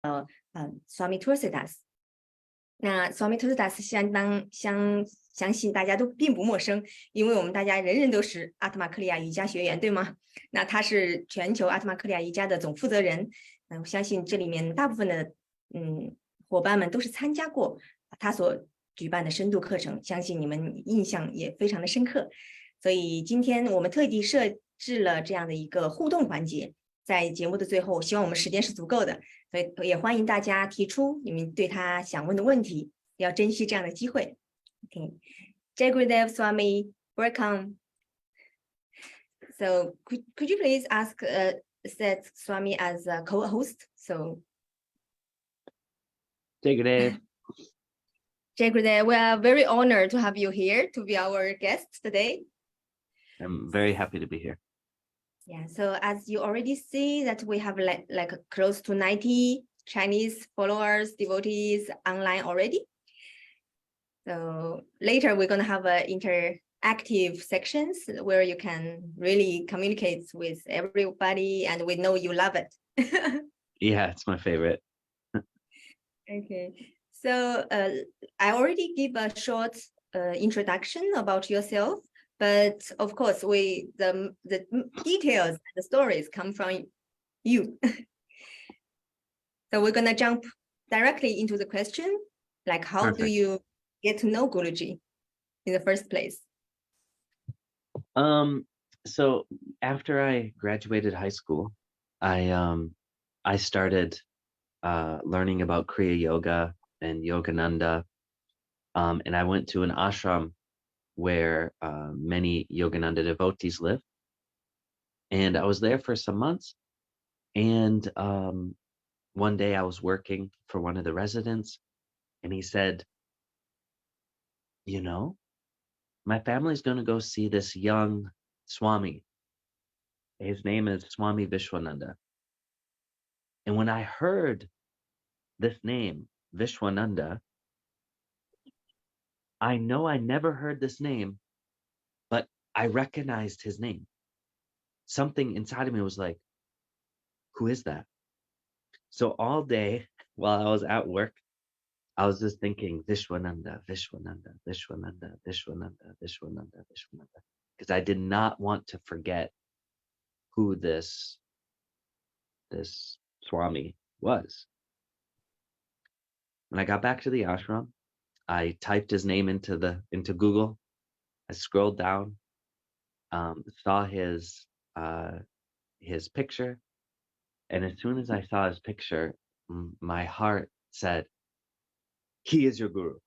Swami Tulsidas。那 Swami Tulsidas 相信大家都并不陌生，因为我们大家人人都是阿特玛克利亚瑜伽学员，对吗？那他是全球阿特玛克利亚瑜伽的总负责人。我相信这里面大部分的伙伴们都是参加过他所举办的深度课程，相信你们印象也非常的深刻。所以今天我们特地设置了这样的一个互动环节，在节目的最后，希望我们时间是足够的，所以也欢迎大家提出你们对他想问的问题，要珍惜这样的机会。Okay, Jai Gurudev Swami, welcome. So could you please ask set Swami as a co-host? So Jai Gurudev. Jai Gurudev, we are very honored to have you here to be our guest today. I'm very happy to be here. Yeah, so as you already see that we have like close to 90 Chinese followers, devotees online already. So later we're going to have interactive sections where you can really communicate with everybody, and we know you love it. Yeah, it's my favorite. Okay, so I already gave a short introduction about yourself, but of course the details and the stories come from you. So we're going to jump directly into the question, like how Perfect. do you get to know Guruji in the first place? So after I graduated high school, I started learning about Kriya Yoga and Yogananda, and I went to an ashram where many Yogananda devotees live, and I was there for some months. And one day I was working for one of the residents, and he said, "You know, my family's going to go see this young Swami. His name is Swami Vishwananda." And when I heard this name, Vishwananda, I know I never heard this name, but I recognized his name. Something inside of me was like, who is that? So all day while I was at work, I was just thinking, Vishwananda, Vishwananda, Vishwananda, Vishwananda, Vishwananda, Vishwananda, because I did not want to forget who this Swami was. When I got back to the ashram, I typed his name into Google. I scrolled down, saw his picture, and as soon as I saw his picture, my heart said, "He is your guru."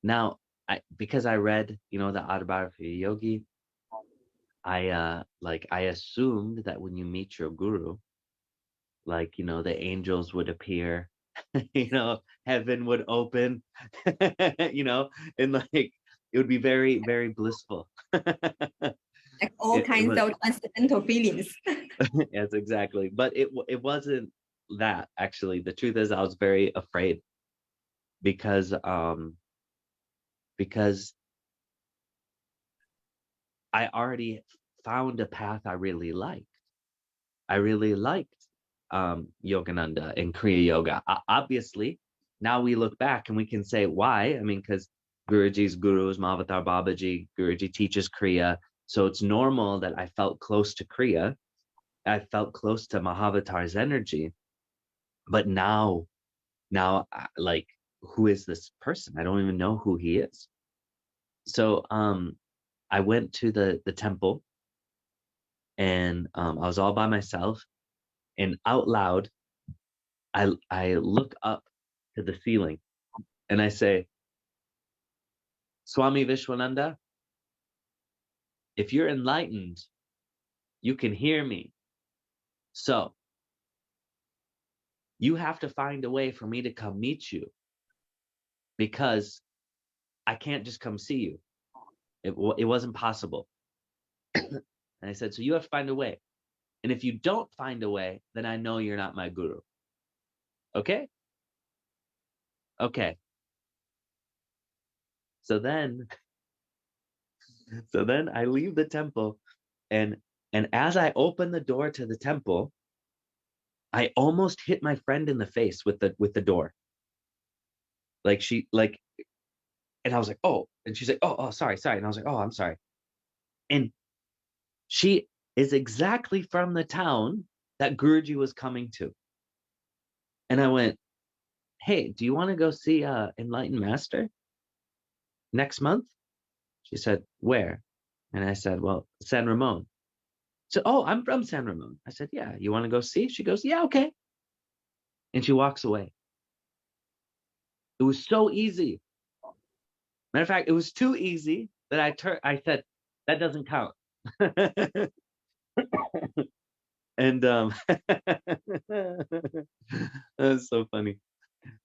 Now, because I read, the autobiography of Yogi, I assumed that when you meet your guru, the angels would appear, heaven would open, and it would be very, very blissful. Like all kinds of transcendental feelings. Yes, exactly. But it wasn't that, actually. The truth is I was very afraid because I already found a path I really liked. I really liked Yogananda and Kriya Yoga. Obviously, now we look back and we can say why. I mean, because Guruji's guru is Mahavatar Babaji. Guruji teaches Kriya. So it's normal that I felt close to Kriya. I felt close to Mahavatar's energy. But now, who is this person? I don't even know who he is. So I went to the temple, and I was all by myself, and out loud, I look up to the ceiling and I say, "Swami Vishwananda, if you're enlightened, you can hear me. So you have to find a way for me to come meet you, because I can't just come see you. It wasn't possible." And I said, "So you have to find a way. And if you don't find a way, then I know you're not my guru. Okay? Okay." So then I leave the temple, and as I open the door to the temple, I almost hit my friend in the face with the door. And I was like, oh, and she's like, oh, sorry. And I was like, oh, I'm sorry. And she is exactly from the town that Guruji was coming to. And I went, hey, do you want to go see Enlightened Master next month? She said, where? And I said, well, San Ramon. She said, oh, I'm from San Ramon. I said, yeah, you want to go see? She goes, yeah, okay. And she walks away. It was so easy. Matter of fact, it was too easy that I said, that doesn't count. And that's so funny.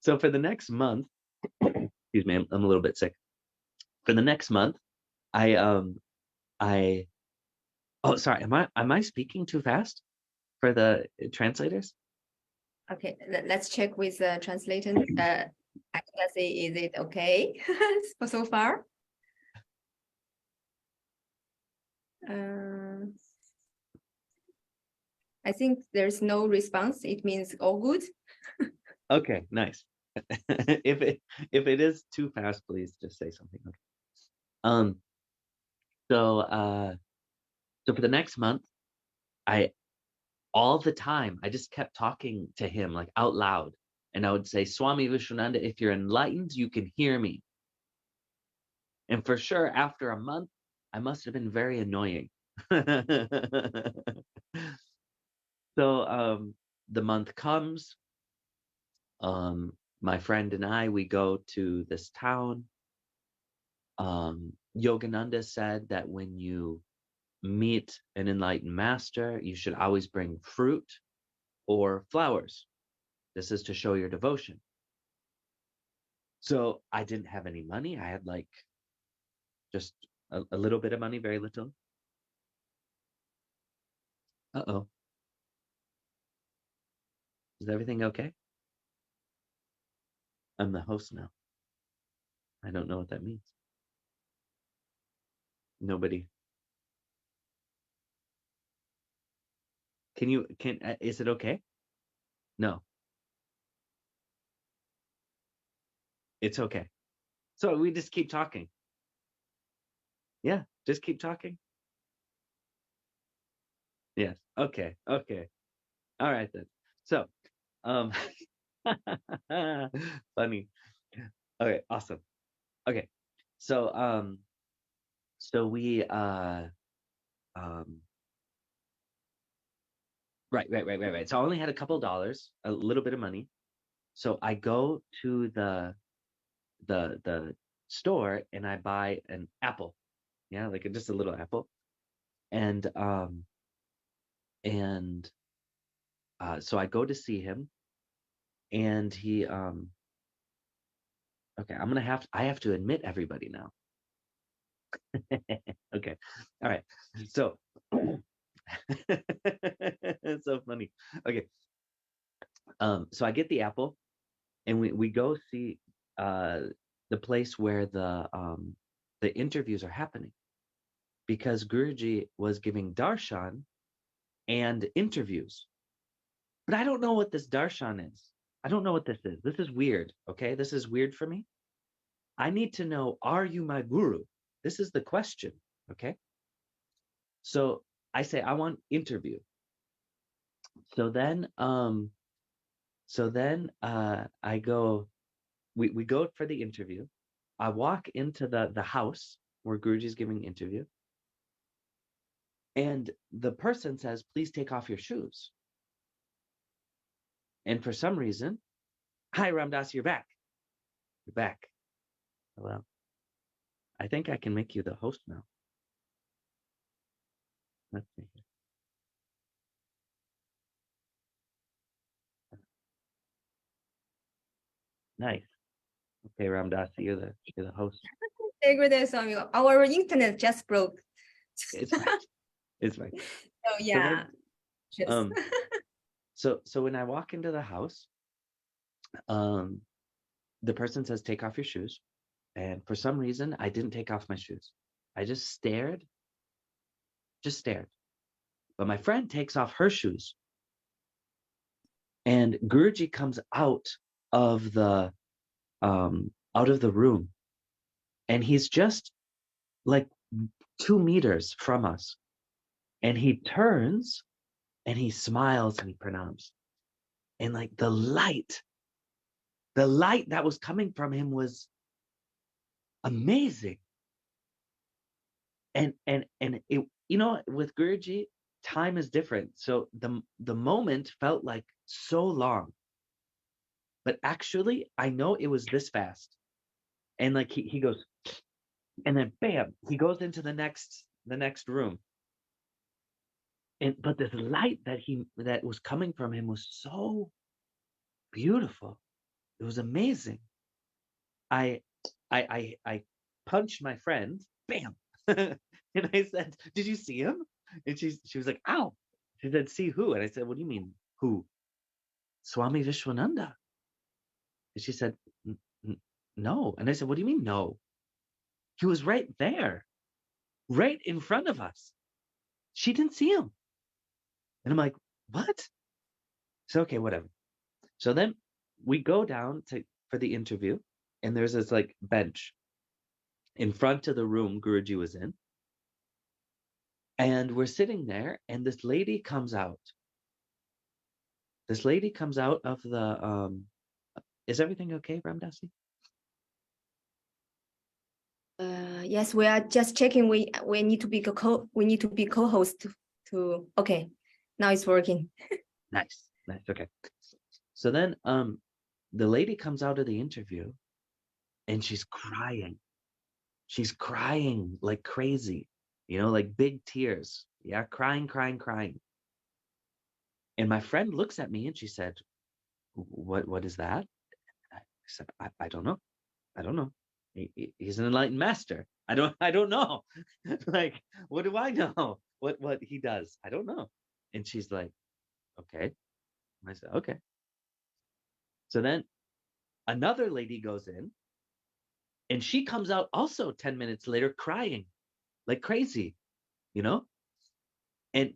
So for the next month, excuse me, I'm a little bit sick. For the next month, I oh, sorry, am I speaking too fast for the translators? Okay, let's check with the translator. Let's see, is it okay so far? I think there's no response. It means all good. Okay, nice. If it is too fast, please just say something. Okay. So for the next month, all the time I just kept talking to him like out loud, and I would say, Swami Vishwananda, if you're enlightened, you can hear me. And for sure, after a month, I must have been very annoying. So the month comes. My friend and I, we go to this town. Yogananda said that when you meet an enlightened master, you should always bring fruit or flowers. This is to show your devotion. So I didn't have any money. I had like just a little bit of money, very little. Uh-oh. Is everything okay? I'm the host now. I don't know what that means. Nobody. Is it okay? No. It's okay. So we just keep talking. Yeah, just keep talking. Yes. Okay. Okay. All right then. So, um funny. Okay, awesome. Okay. So we right. So I only had a couple of dollars, a little bit of money. So I go to the store and I buy an apple. Yeah, like just a little apple. And so I go to see him, and he okay, I have to admit everybody now. Okay. All right. So it's so funny. Okay. So I get the apple, and we go see the place where the interviews are happening, because Guruji was giving darshan and interviews. But I don't know what this darshan is. I don't know what this is. This is weird. Okay. This is weird for me. I need to know, are you my guru? This is the question. Okay. So I say, I want interview. So then I go, we go for the interview. I walk into the house where Guruji's giving interview. And the person says, please take off your shoes. And for some reason, hi, Ramdas, you're back. You're back. Well, I think I can make you the host now. Let's see. Nice. Okay, Ramdas, you're the host. Our internet just broke. It's fine. It's fine. Oh yeah. So when I walk into the house, the person says, take off your shoes. And for some reason, I didn't take off my shoes. I just stared. But my friend takes off her shoes. And Guruji comes out of the room, and he's just like 2 meters from us. And he turns and he smiles and he pranams. And like the light that was coming from him was amazing. And it, with Guruji, time is different. So the moment felt like so long. But actually, I know it was this fast. And like he goes, and then bam, he goes into the next room. But this light that was coming from him was so beautiful. It was amazing. I punched my friend, bam, and I said, "Did you see him?" And she was like, "Ow!" She said, "See who?" And I said, "What do you mean who?" Swami Vishwananda. And she said, "No." And I said, "What do you mean no?" He was right there, right in front of us. She didn't see him. And I'm like, "What?" So okay, whatever. So then we go down for the interview, and there's this like bench in front of the room Guruji was in. And we're sitting there, and this lady comes out. This lady comes out of the is everything okay, Ramdasi? Yes, we are just checking. We need to be co-host to. Okay, now it's working. Nice. Okay. So then the lady comes out of the interview, and she's crying. She's crying like crazy, like big tears. Yeah, crying. And my friend looks at me and she said, What is that? I said, I don't know. I don't know. He's an enlightened master. I don't know. Like, what do I know? What he does? I don't know. And she's like, okay. I said, okay. So then another lady goes in, and she comes out also 10 minutes later crying like crazy, you know? And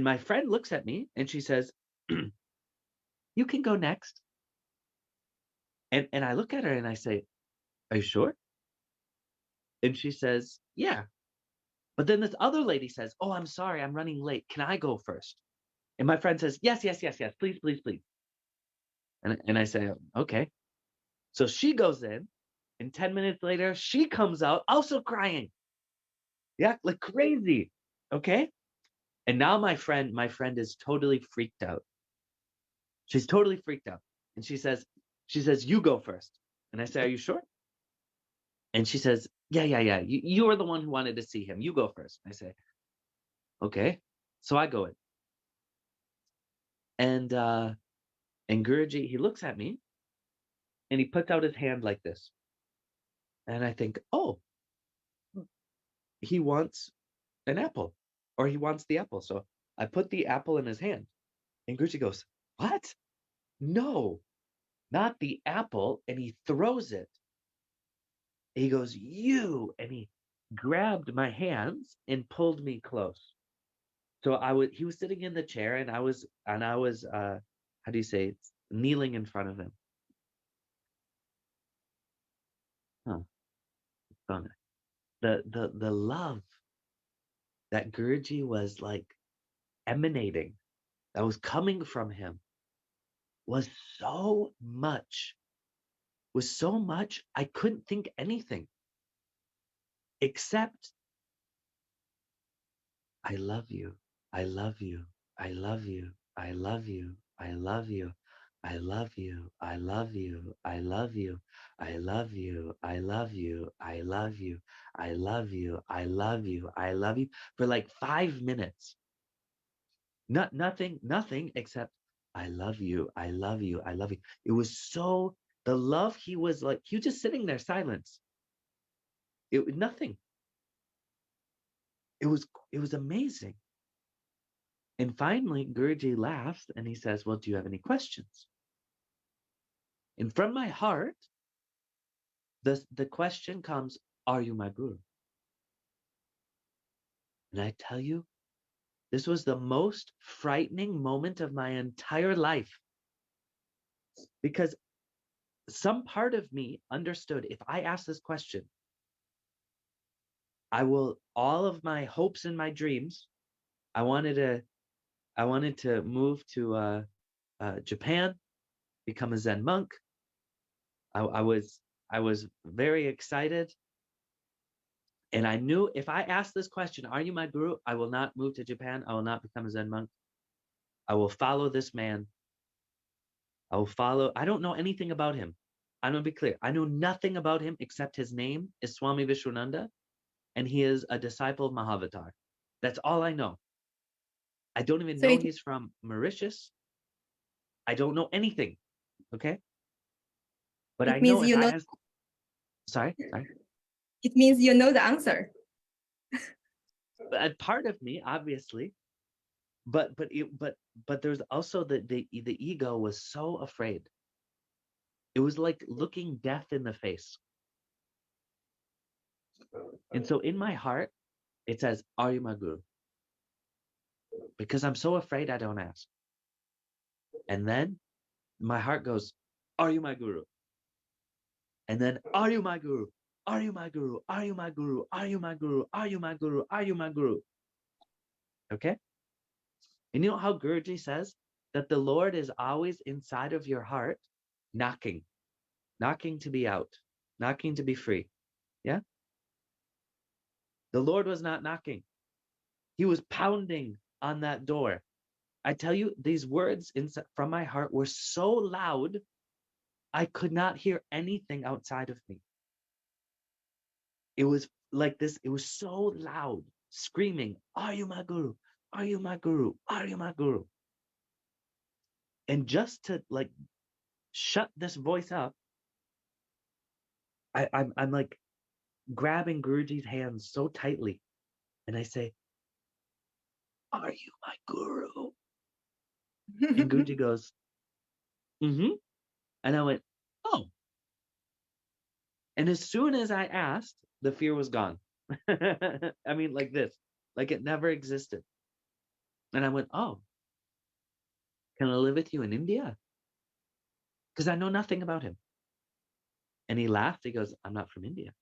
my friend looks at me and she says, you can go next. And I look at her and I say, are you sure? And she says, yeah. But then this other lady says, oh, I'm sorry, I'm running late. Can I go first? And my friend says, yes, please. And I say, okay. So she goes in, and 10 minutes later, she comes out also crying. Yeah, like crazy. Okay. And now my friend is totally freaked out. She's totally freaked out. And she says, you go first. And I say, are you sure? And she says, yeah. You are the one who wanted to see him. You go first. I say, okay. So I go in. And Guruji, he looks at me and he puts out his hand like this. And I think, oh, he wants an apple, or he wants the apple. So I put the apple in his hand. And Guruji goes, what? No, not the apple. And he throws it. He goes, you. And he grabbed my hands and pulled me close. So he was sitting in the chair, and I was how do you say it? Kneeling in front of him. Huh. So nice. The love that Guruji was like emanating, that was coming from him, was so much, I couldn't think anything except, I love you, I love you, I love you, I love you, I love you, I love you, I love you, I love you, I love you, I love you, I love you, I love you, I love you, I love you, for like 5 minutes. Nothing except, I love you, I love you, I love you. It was so, the love, he was just sitting there, silence. Nothing. It was amazing. And finally, Guruji laughs and he says, well, do you have any questions? And from my heart, the question comes, are you my guru? And I tell you, this was the most frightening moment of my entire life. Because some part of me understood if I ask this question, all of my hopes and my dreams, I wanted to move to Japan, become a Zen monk. I was very excited. And I knew if I asked this question, are you my guru? I will not move to Japan. I will not become a Zen monk. I will follow this man. I don't know anything about him. I'm going to be clear. I know nothing about him except his name is Swami Vishwananda, and he is a disciple of Mahavatar. That's all I know. I don't even So know it, he's from Mauritius. I don't know anything. Okay. But I it know means if you I know ask, sorry. it means you know the answer. A part of me, obviously, but there's also the ego was so afraid. It was like looking death in the face. And so in my heart, it says, are you my guru? Because I'm so afraid I don't ask. And then my heart goes, are you my guru? And then, are you my guru? Are you my guru? Are you my guru? Are you my guru? Are you my guru? Are you my guru? Okay? And you know how Guruji says that the Lord is always inside of your heart, knocking to be out, knocking to be free. Yeah? The Lord was not knocking. He was pounding on that door. I tell you, these words from my heart were so loud, I could not hear anything outside of me. It was like this. It was so loud, screaming, are you my guru? Are you my guru? Are you my guru? And just to like shut this voice up, I'm like grabbing Guruji's hands so tightly. And I say, are you my guru? And Guruji goes, mm-hmm. And I went, oh. And as soon as I asked, the fear was gone. I mean, like this, like it never existed. And I went, oh, can I live with you in India? Because I know nothing about him. And he laughed. He goes, I'm not from India.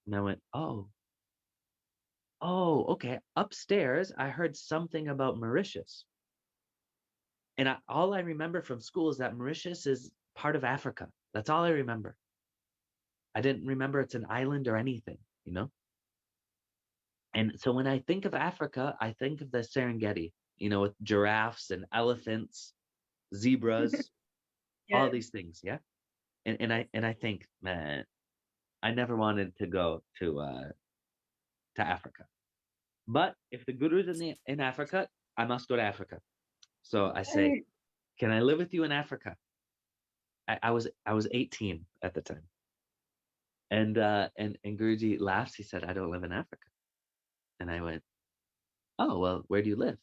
And I went, oh, okay. Upstairs, I heard something about Mauritius. And all I remember from school is that Mauritius is part of Africa. That's all I remember. I didn't remember it's an island or anything, you know? And so when I think of Africa, I think of the Serengeti, you know, with giraffes and elephants, zebras, all Yeah. these things. Yeah. And I think, man, I never wanted to go to Africa. But if the guru's in Africa, I must go to Africa. So I say, can I live with you in Africa? I was 18 at the time. And Guruji laughs. He said, I don't live in Africa. And I went, oh, well, where do you live?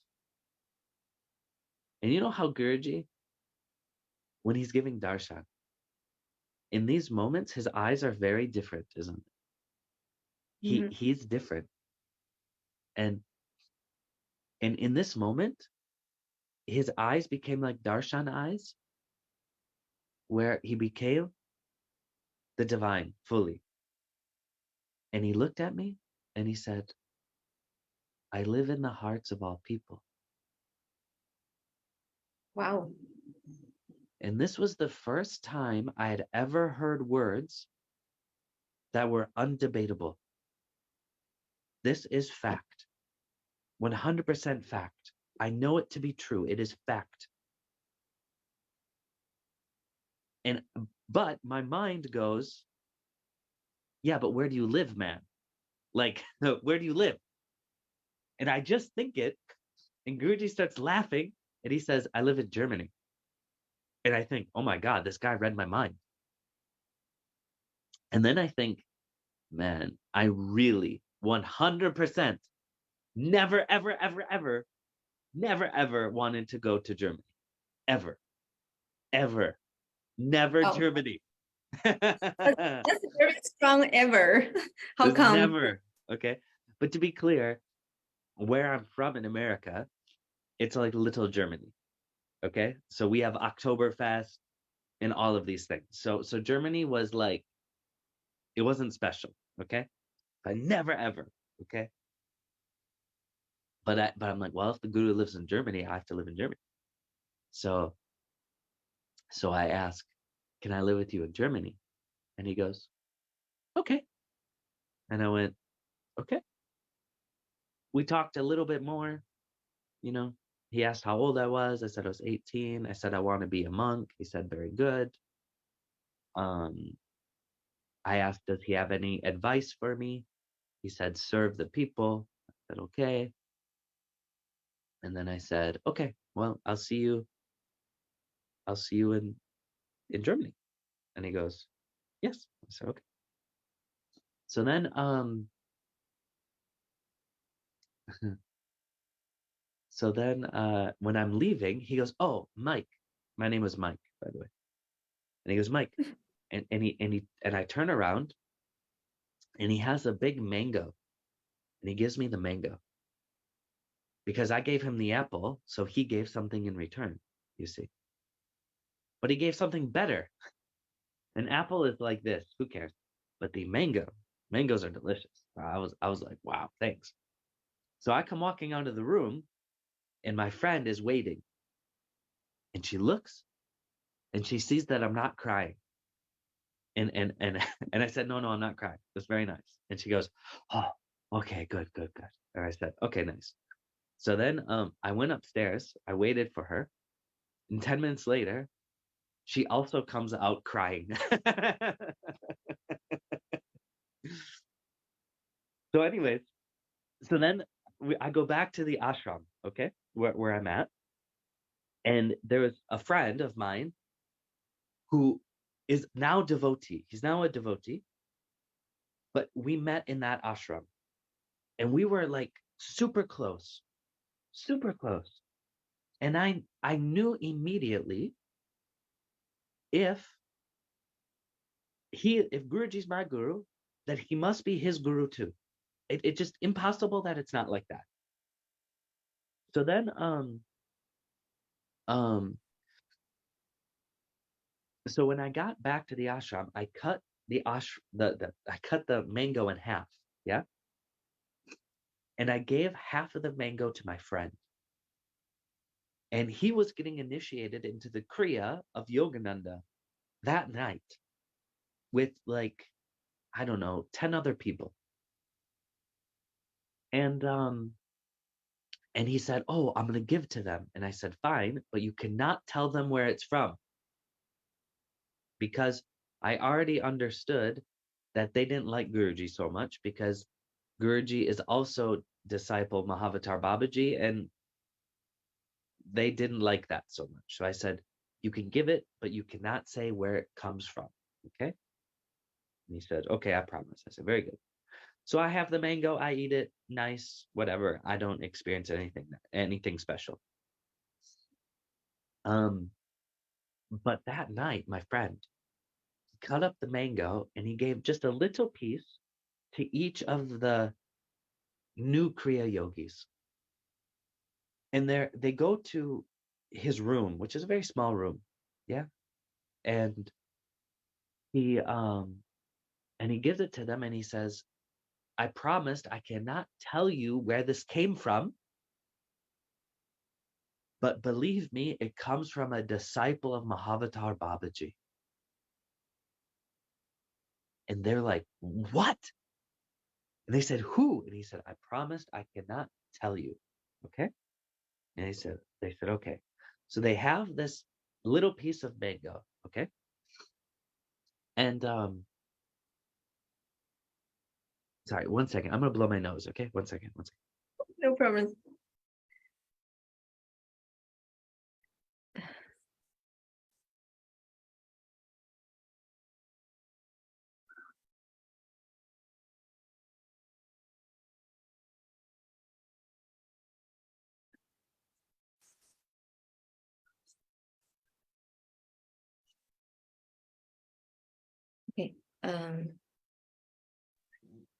And you know how Guruji, when he's giving darshan, in these moments, his eyes are very different, isn't it? He's different. And in this moment, his eyes became like darshan eyes, where he became the divine fully. And he looked at me and he said, I live in the hearts of all people. Wow. And this was the first time I had ever heard words that were undebatable. This is fact. 100% fact. I know it to be true. It is fact. But my mind goes, yeah, but where do you live, man? Like, where do you live? And I just think it, and Guruji starts laughing, and he says, I live in Germany. And I think, oh my God, this guy read my mind. And then I think, man, I really 100% never, ever, ever, ever, never, ever wanted to go to Germany. Ever. Ever. Never Oh, Germany. that's very strong ever. How There's come? never. Okay. But to be clear, where I'm from in America, it's like little Germany. Okay. So we have Oktoberfest in all of these things. So Germany was like, it wasn't special, okay? But never ever, okay? But I'm like, well, if the guru lives in Germany, I have to live in Germany. So I ask, can I live with you in Germany? And he goes, okay. And I went, okay. We talked a little bit more, you know. He asked how old I was. I said I was 18. I said I want to be a monk. He said, very good. I asked, does he have any advice for me? He said, serve the people. I said, okay. And then I said, okay, well, I'll see you in Germany. And he goes, yes. I said, okay. So then when I'm leaving, he goes, oh, Mike. My name was Mike, by the way. And he goes, Mike. And I turn around and he has a big mango. And he gives me the mango. Because I gave him the apple, so he gave something in return, you see. But he gave something better. An apple is like this, who cares? But the mangoes are delicious. I was like, wow, thanks. So I come walking out of the room and my friend is waiting. And she looks and she sees that I'm not crying. And and I said, no, I'm not crying. It's very nice. And she goes, oh, okay, good. And I said, okay, nice. So then I went upstairs, I waited for her, and 10 minutes later, she also comes out crying. So anyways, so then I go back to the ashram, okay, where I'm at. And there was a friend of mine who is now devotee. He's now a devotee, but we met in that ashram. And we were like super close. And I knew immediately if Guruji's my guru, that he must be his guru too. It's just impossible that it's not like that. So then so when I got back to the ashram, I cut I cut the mango in half, yeah? And I gave half of the mango to my friend. And he was getting initiated into the Kriya of Yogananda that night with like, I don't know, 10 other people. And he said, oh, I'm going to give to them. And I said, fine, but you cannot tell them where it's from. Because I already understood that they didn't like Guruji so much because Guruji is also disciple Mahavatar Babaji, and they didn't like that so much. So I said, you can give it, but you cannot say where it comes from. Okay? And he said, okay, I promise. I said, very good. So I have the mango, I eat it, nice, whatever. I don't experience anything special. But that night, my friend cut up the mango and he gave just a little piece to each of the new Kriya yogis. And they go to his room, which is a very small room. Yeah. And he gives it to them and he says, I promised I cannot tell you where this came from, but believe me, it comes from a disciple of Mahavatar Babaji. And they're like, what? And they said, who? And he said, I promised I cannot tell you. Okay. And they said, okay. So they have this little piece of mango. Okay. And sorry, one second. I'm gonna blow my nose. Okay. One second. No problem. Okay.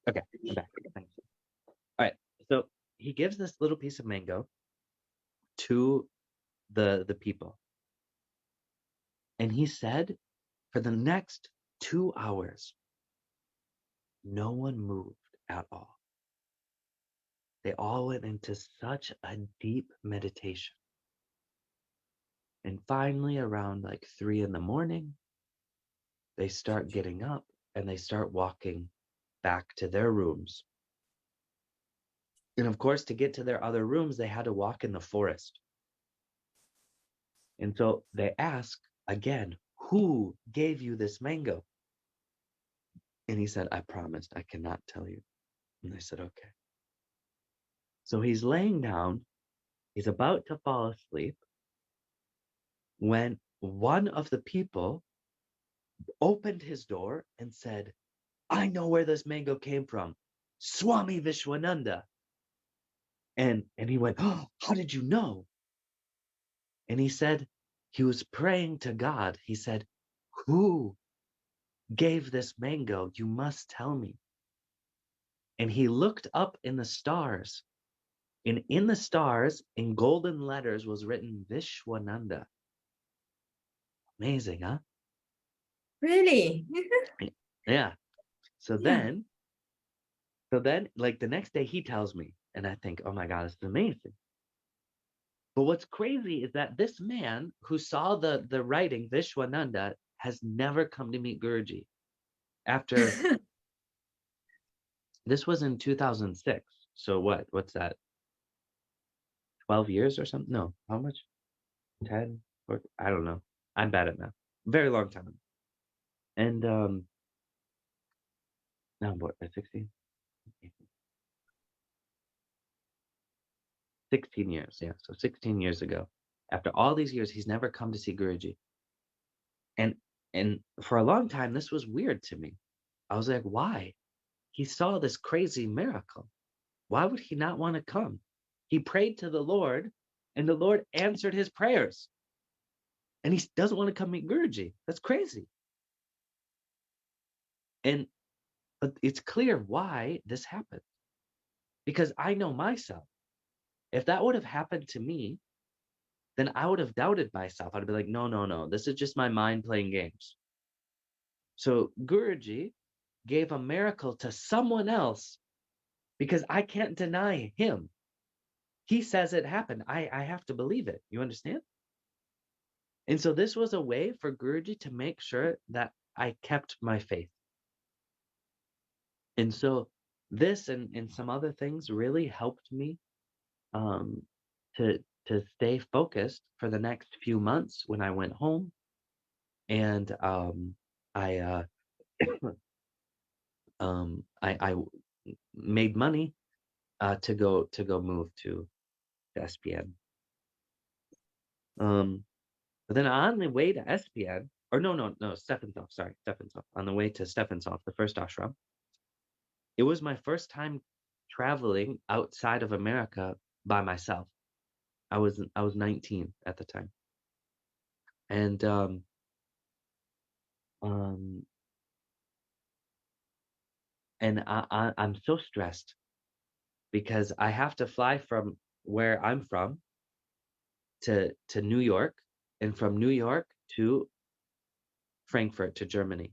Okay. I'm back. Thanks. All right. So he gives this little piece of mango to the people. And he said, for the next 2 hours, no one moved at all. They all went into such a deep meditation. And finally, around like 3 in the morning, they start getting up and they start walking back to their rooms. And of course, to get to their other rooms, they had to walk in the forest. And so they ask again, who gave you this mango? And he said, I promised, I cannot tell you. And they said, okay. So he's laying down, he's about to fall asleep, when one of the people opened his door and said, I know where this mango came from. Swami Vishwananda. And he went, oh, how did you know? And he said, he was praying to God. He said, who gave this mango? You must tell me. And he looked up in the stars. And in the stars, in golden letters, was written Vishwananda. Amazing, huh? Really? Yeah. So Yeah. then, like the next day, he tells me, and I think, oh my God, this is amazing. But what's crazy is that this man who saw the writing, Vishwananda, has never come to meet Guruji. After, this was in 2006. So what's that? 12 years or something? No, how much? 10? Or, I don't know. I'm bad at math. Very long time. And, now what, 16? 16 years, yeah. So 16 years ago. After all these years, he's never come to see Guruji. And for a long time, this was weird to me. I was like, why? He saw this crazy miracle. Why would he not want to come? He prayed to the Lord, and the Lord answered his prayers. And he doesn't want to come meet Guruji. That's crazy. But it's clear why this happened. Because I know myself. If that would have happened to me, then I would have doubted myself. I'd be like, no, this is just my mind playing games. So Guruji gave a miracle to someone else because I can't deny him. He says it happened. I have to believe it. You understand? And so this was a way for Guruji to make sure that I kept my faith. And so this and some other things really helped me to stay focused for the next few months when I went home. And I I made money to go move to SPN. But then on the way to SPN, or no, Stephensoff, sorry, Stephensoff. On the way to Stephensoff, the first ashram, it was my first time traveling outside of America by myself. I was 19 at the time, and I'm so stressed because I have to fly from where I'm from to New York, and from New York to Frankfurt to Germany.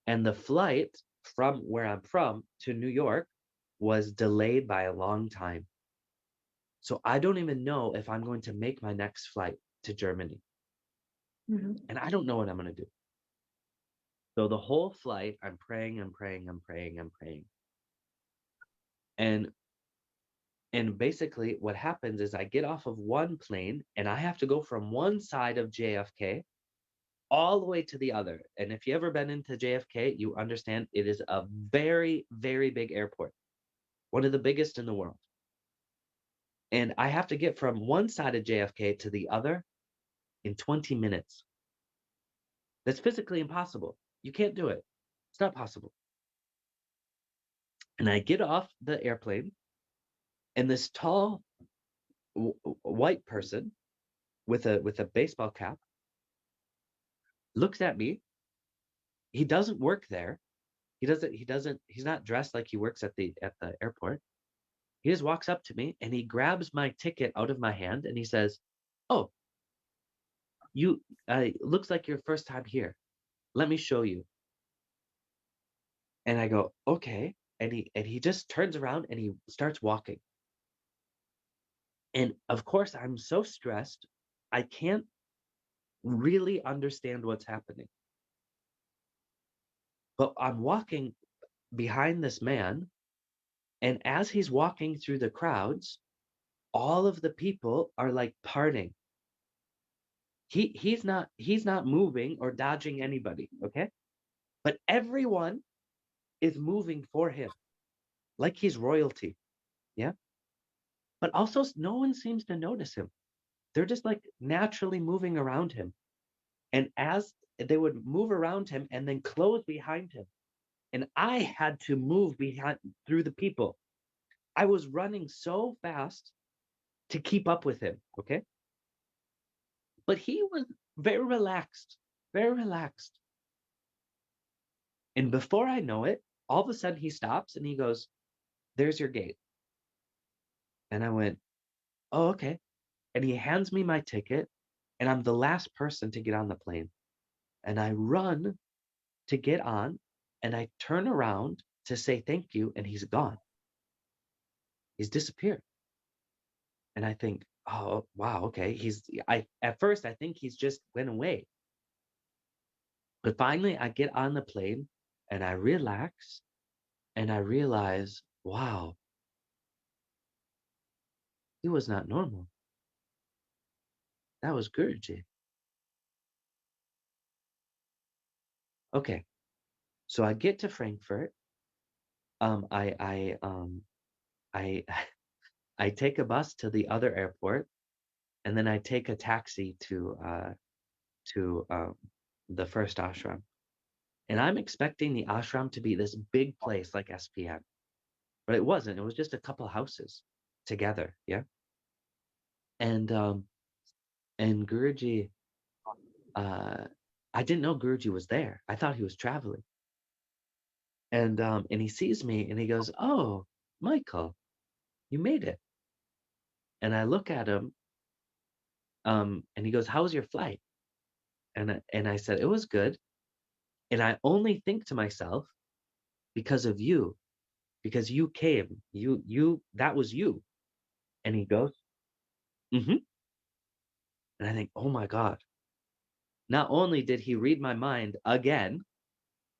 And the flight from where I'm from to New York was delayed by a long time. So I don't even know if I'm going to make my next flight to Germany. Mhm. And I don't know what I'm going to do. So the whole flight, I'm praying. And basically what happens is I get off of one plane and I have to go from one side of JFK all the way to the other. And if you ever been into JFK, you understand it is a very, very big airport. One of the biggest in the world. And I have to get from one side of JFK to the other in 20 minutes. That's physically impossible. You can't do it. It's not possible. And I get off the airplane, and this tall white person with a baseball cap looks at me. He doesn't work there. He's not dressed like he works at the airport. He just walks up to me and he grabs my ticket out of my hand and he says, "Oh, looks like your first time here. Let me show you. And I go, okay. And he just turns around and he starts walking. And of course, I'm so stressed, I can't really understand what's happening. But I'm walking behind this man, and as he's walking through the crowds, all of the people are like parting. He's not moving or dodging anybody, okay? But everyone is moving for him, like he's royalty, yeah? But also no one seems to notice him. They're just like naturally moving around him. And as they would move around him and then close behind him, and I had to move through the people. I was running so fast to keep up with him, okay? But he was very relaxed, very relaxed. And before I know it, all of a sudden he stops and he goes, "There's your gate." And I went, "Oh, okay." And he hands me my ticket, and I'm the last person to get on the plane. And I run to get on, and I turn around to say thank you, and he's gone. He's disappeared. And I think, oh, wow, okay. At first I think he's just went away. But finally I get on the plane and I relax and I realize, wow, he was not normal. That was Guruji. Okay. So I get to Frankfurt. I I take a bus to the other airport, and then I take a taxi to the first ashram. And I'm expecting the ashram to be this big place like SPM, but it wasn't. It was just a couple houses together, yeah. And Guruji, I didn't know Guruji was there. I thought he was traveling. And he sees me and he goes, "Oh, Michael, you made it." And I look at him, and he goes, "How was your flight?" And I said, "It was good." And I only think to myself, because of you, because you came, that was you. And he goes, "Mm-hmm." And I think, oh my God. Not only did he read my mind again,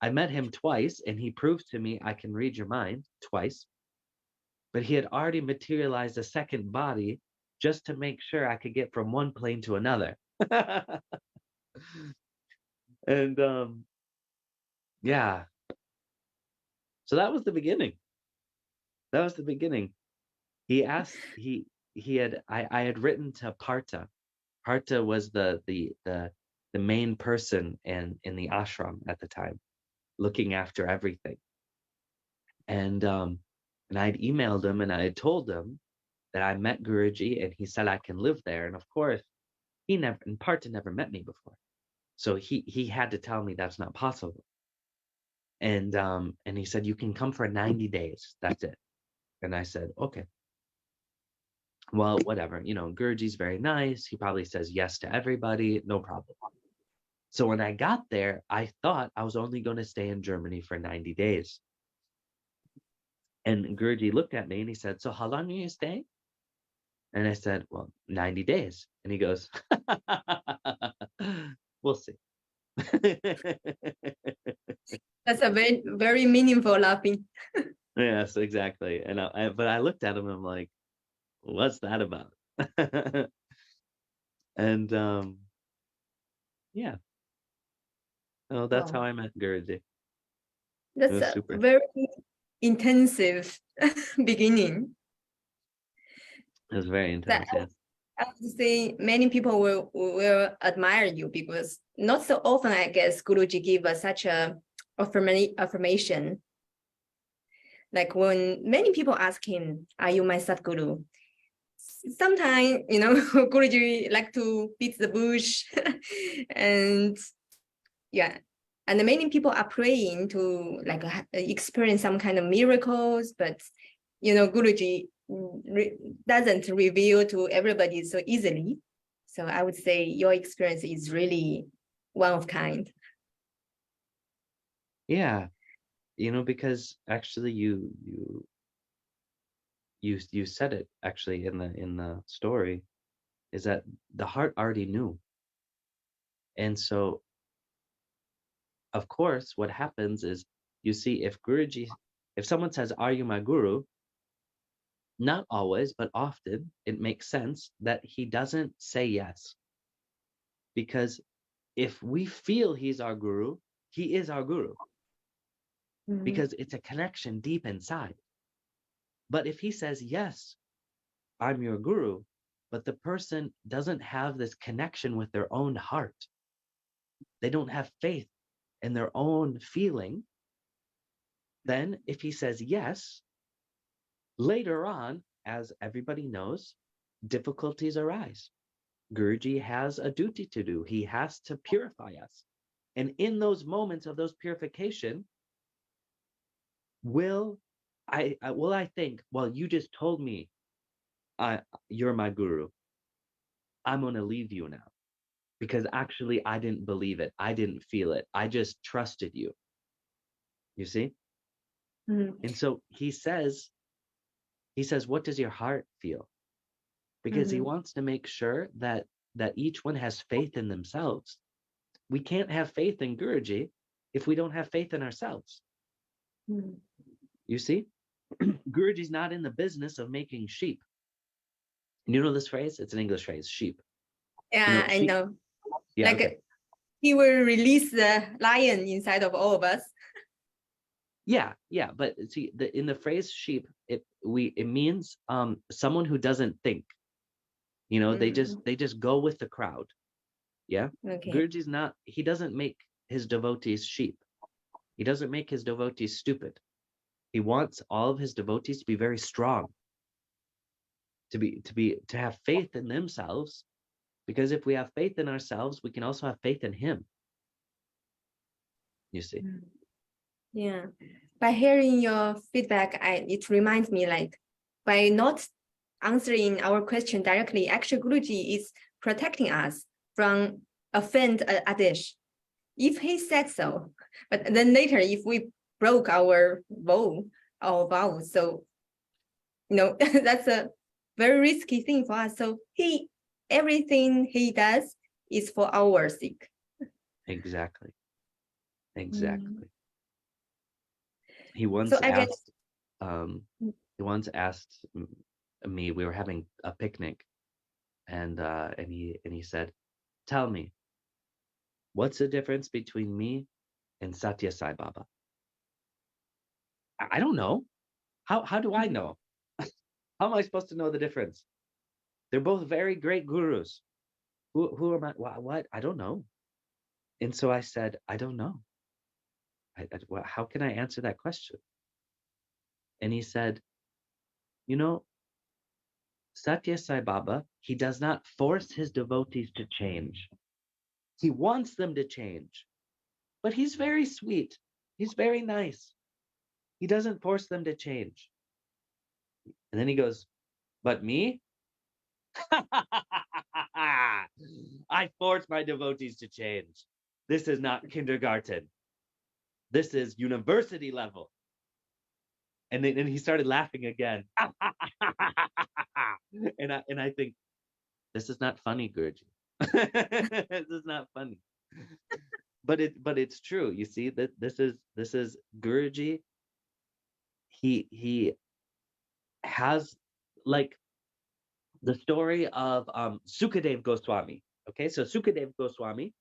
I met him twice and he proved to me I can read your mind twice, but he had already materialized a second body just to make sure I could get from one plane to another. And yeah. So that was the beginning. That was the beginning. He asked, I had written to Partha. Partha was the main person in the ashram at the time, looking after everything. And I'd emailed him and I had told him that I met Guruji and he said I can live there. And of course, Partha never met me before. So he had to tell me that's not possible. And he said, "You can come for 90 days. That's it." And I said, "Okay. Well, whatever. Guruji's very nice. He probably says yes to everybody. No problem." So when I got there, I thought I was only going to stay in Germany for 90 days. And Guruji looked at me and he said, "So how long are you staying?" And I said, "Well, 90 days. And he goes, "We'll see." That's a very, very meaningful laughing. Yes, exactly. And but I looked at him and I'm like, "What's that about?" And yeah. Oh, that's Wow. how I met Guruji. That's a Super. very intensive beginning. It was very intense, yes. I would say many people will admire you because not so often, I guess, Guruji give us such a affirmation. Like when many people ask him, "Are you my Sadguru?" Sometimes, Guruji like to beat the bush. And yeah, and many people are praying to like experience some kind of miracles, but Guruji doesn't reveal to everybody so easily. So I would say your experience is really one of kind. Yeah, because actually you said it actually in the story, is that the heart already knew. And so of course what happens is, you see, if someone says, "Are you my guru?" Not always, but often it makes sense that he doesn't say yes. Because if we feel he's our guru, he is our guru, because it's a connection deep inside. But if he says, "Yes, I'm your guru," but the person doesn't have this connection with their own heart, they don't have faith in their own feeling, then if he says yes, later on, as everybody knows, difficulties arise. Guruji has a duty to do. He has to purify us. And in those moments of those purification, will I think, well, you just told me you're my guru, I'm going to leave you now, because actually I didn't believe it. I didn't feel it. I just trusted you. You see? And so he says, what does your heart feel? Because he wants to make sure that each one has faith in themselves. We can't have faith in Guruji if we don't have faith in ourselves. You see? Guruji's not in the business of making sheep. You know this phrase? It's an English phrase, sheep. Yeah, sheep, I know. Yeah, like okay. He will release the lion inside of all of us. Yeah, but see, in the phrase sheep, it means someone who doesn't think. They just go with the crowd. Yeah. Okay. Guruji's not. He doesn't make his devotees sheep. He doesn't make his devotees stupid. He wants all of his devotees to be very strong, to have faith in themselves, because if we have faith in ourselves, we can also have faith in him. You see? Yeah. By hearing your feedback, it reminds me, like, by not answering our question directly, actually Guruji is protecting us from offend Adish, if he said so. But then later, if we broke our vow, so that's a very risky thing for us. So everything he does is for our sake. Exactly. He once So I guess asked me, we were having a picnic, and he said, "Tell me, what's the difference between me and Satya Sai Baba?" I don't know. How do I know? How am I supposed to know the difference? They're both very great gurus. Who am I? What? I don't know. And so I said, I don't know. How can I answer that question? And he said, Satya Sai Baba, he does not force his devotees to change. He wants them to change. But he's very sweet. He's very nice. He doesn't force them to change. And then he goes, but me? I force my devotees to change. This is not kindergarten. This is university level. And then he started laughing again. and I think, this is not funny, Guruji. This is not funny. But it's true. You see that this is Guruji. He has, like, the story of Sukadev Goswami. Okay, so Sukadev Goswami,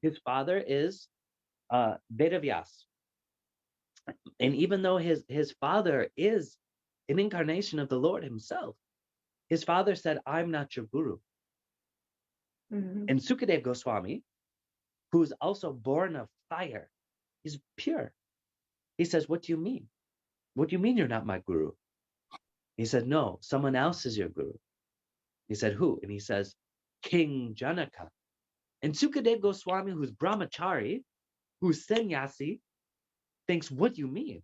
his father is Vedavyas. And even though his father is an incarnation of the Lord himself, his father said, I'm not your guru. And Sukadev Goswami, who's also born of fire, he's pure. He says, what do you mean? What do you mean you're not my guru? He said, no, someone else is your guru. He said, who? And he says, King Janaka. And Sukadev Goswami, who's brahmachari, who's sannyasi, thinks, what do you mean?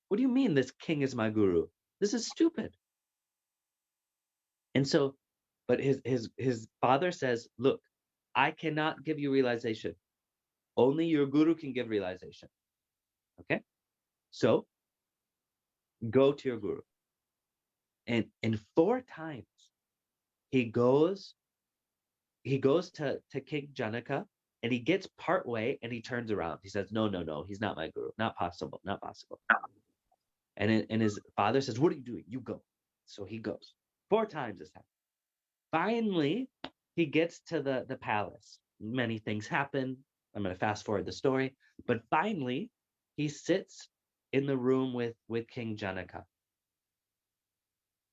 What do you mean this king is my guru? This is stupid. And so, But his father says, look, I cannot give you realization. Only your guru can give realization. Okay? So go to your guru. And 4 times he goes to King Janaka, and he gets part way and he turns around. He says, no, he's not my guru. Not possible. And his father says, what are you doing? You go. So he goes 4 times this time. Finally, he gets to the palace. Many things happen. I'm going to fast forward the story. But finally, he sits in the room with King Janaka.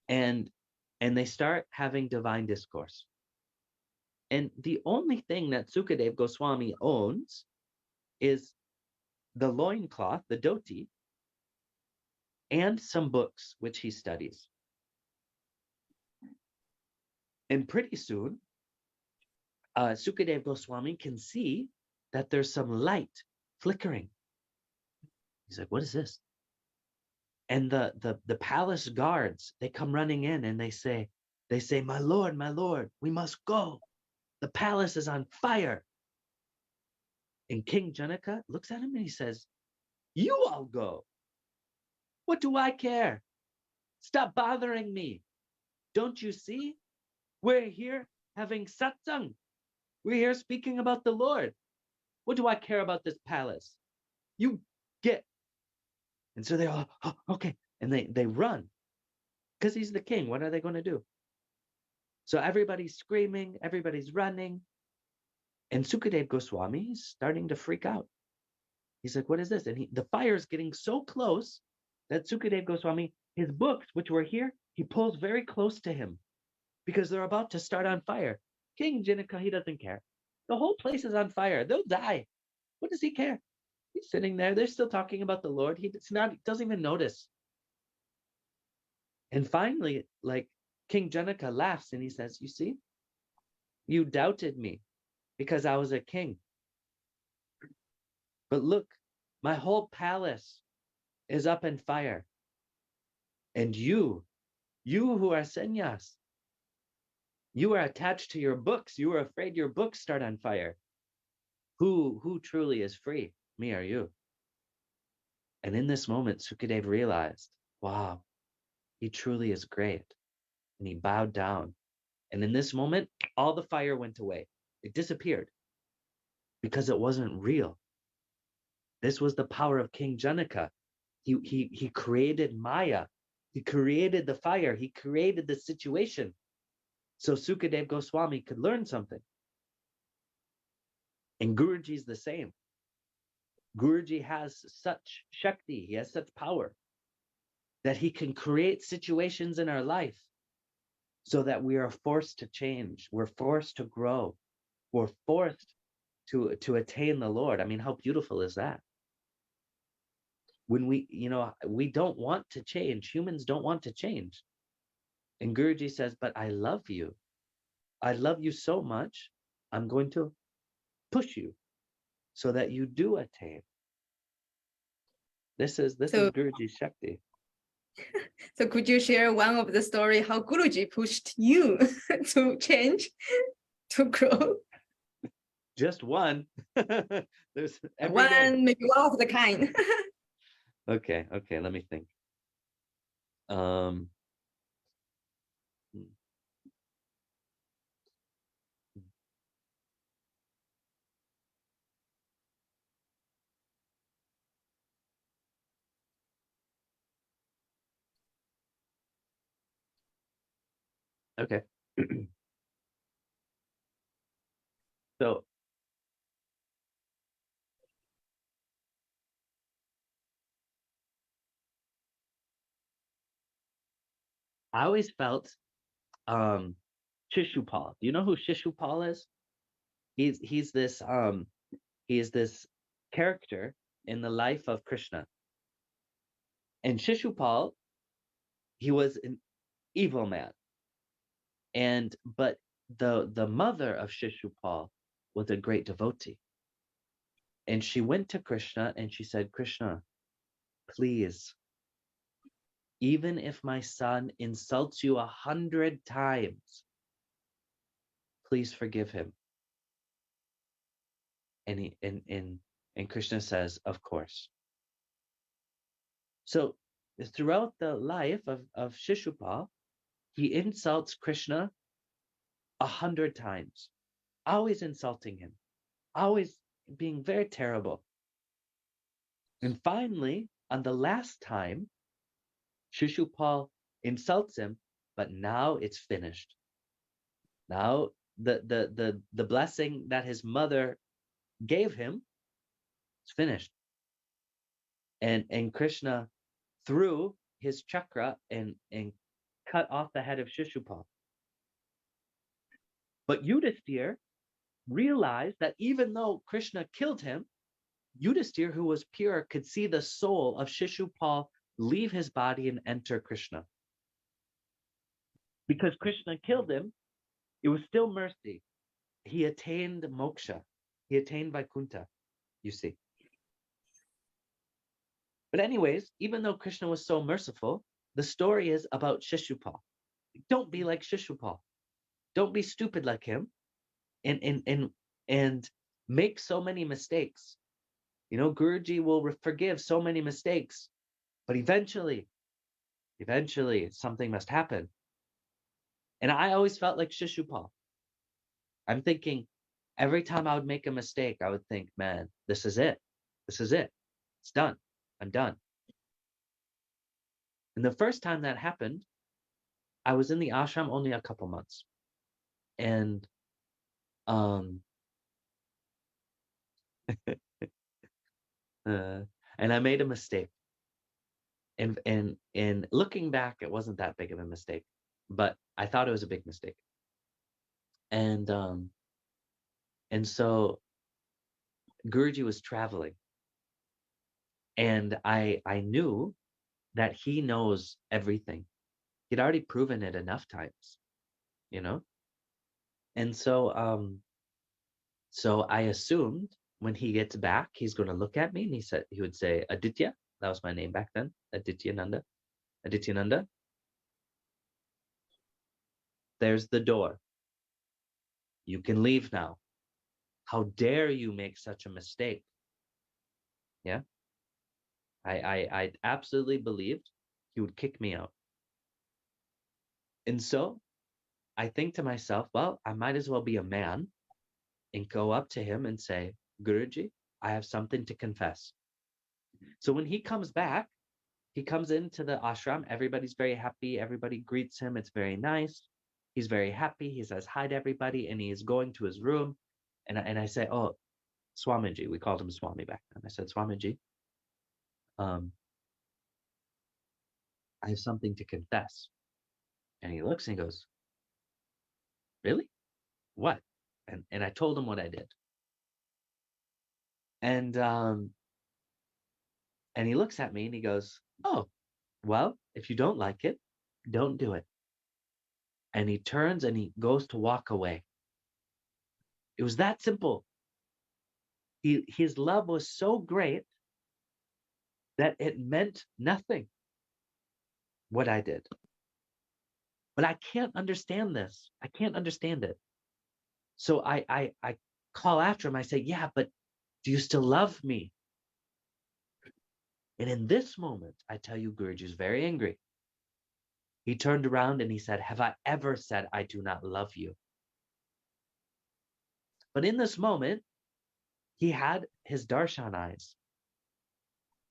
And they start having divine discourse. And the only thing that Sukadeva Goswami owns is the loincloth, the dhoti, and some books which he studies. And pretty soon, Sukadeva Goswami can see that there's some light flickering. He's like, what is this? And the palace guards, they come running in and they say, my lord, we must go. The palace is on fire. And King Janaka looks at him and he says, you all go. What do I care? Stop bothering me. Don't you see? We're here having satsang. We're here speaking about the Lord. What do I care about this palace? You get. And so they all, oh, okay. And they run because he's the king. What are they going to do? So everybody's screaming, everybody's running. And Sukadeva Goswami is starting to freak out. He's like, what is this? And the fire is getting so close that Sukadeva Goswami, his books, which were here, he pulls very close to him because they're about to start on fire. King Janaka, he doesn't care. The whole place is on fire. They'll die. What does he care? He's sitting there. They're still talking about the Lord. He doesn't even notice. And finally, like, King Janaka laughs and he says, you see, you doubted me because I was a king. But look, my whole palace is up in fire. And you who are sannyas, you are attached to your books. You are afraid your books start on fire. Who truly is free, me or you? And in this moment, Sukadeva realized, wow, he truly is great. And he bowed down. And in this moment, all the fire went away. It disappeared because it wasn't real. This was the power of King Janaka. He created Maya. He created the fire. He created the situation so Sukadeva Goswami could learn something. And Guruji's the same. Guruji has such shakti, he has such power that he can create situations in our life so that we are forced to change. We're forced to grow. We're forced to attain the Lord. I mean, how beautiful is that? When we don't want to change. Humans don't want to change. And Guruji says, but I love you. I love you so much. I'm going to push you so that you do attain. This is Guruji's Shakti. So could you share one of the story how Guruji pushed you to change, to grow? Just one. There's maybe one of the kind. Okay, let me think. Okay. So I always felt Shishupal. Do you know who Shishupal is? He's this character in the life of Krishna. And Shishupal, he was an evil man. But the mother of Shishupal was a great devotee. And she went to Krishna and she said, Krishna, please, even if my son insults you 100 times, Please forgive him. And Krishna says, of course. So throughout the life of Shishupal, he insults Krishna 100 times, always insulting him, always being very terrible. And finally, on the last time, Shishupal insults him, but now it's finished. Now the blessing that his mother gave him is finished. And Krishna threw his chakra and cut off the head of Shishupal. But Yudhisthira realized that even though Krishna killed him, Yudhisthira, who was pure, could see the soul of Shishupal leave his body and enter Krishna. Because Krishna killed him, it was still mercy. He attained moksha. He attained Vaikuntha, you see. But anyways, even though Krishna was so merciful, the story is about Shishupal. Don't be like Shishupal. Don't be stupid like him and make so many mistakes. You know, Guruji will forgive so many mistakes, but eventually something must happen. And I always felt like Shishupal. I'm thinking every time I would make a mistake, I would think, man, this is it. This is it. It's done. I'm done. And the first time that happened, I was in the ashram only a couple months. And and I made a mistake. And looking back, it wasn't that big of a mistake, but I thought it was a big mistake. And so Guruji was traveling, and I knew that he knows everything. He'd already proven it enough times, you know. And so so I assumed when he gets back, he's going to look at me, and he would say, Aditya. That was my name back then, Adityananda. Adityananda, there's the door. You can leave now. How dare you make such a mistake? Yeah. I absolutely believed he would kick me out. And so I think to myself, well, I might as well be a man and go up to him and say, Guruji, I have something to confess. So when he comes back, he comes into the ashram, everybody's very happy, everybody greets him, it's very nice. He's very happy, he says hi to everybody, and he is going to his room. And I say, oh, Swamiji, we called him Swami back then. I said, Swamiji, I have something to confess. And he looks and he goes, really? What? And I told him what I did. And he looks at me and he goes, oh, well, if you don't like it, don't do it. And he turns and he goes to walk away. It was that simple. His love was so great that it meant nothing what I did. But I can't understand this. I can't understand it. So I call after him. I say, yeah, but do you still love me? And in this moment, I tell you, Guruji is very angry. He turned around and he said, have I ever said I do not love you? But in this moment, he had his darshan eyes.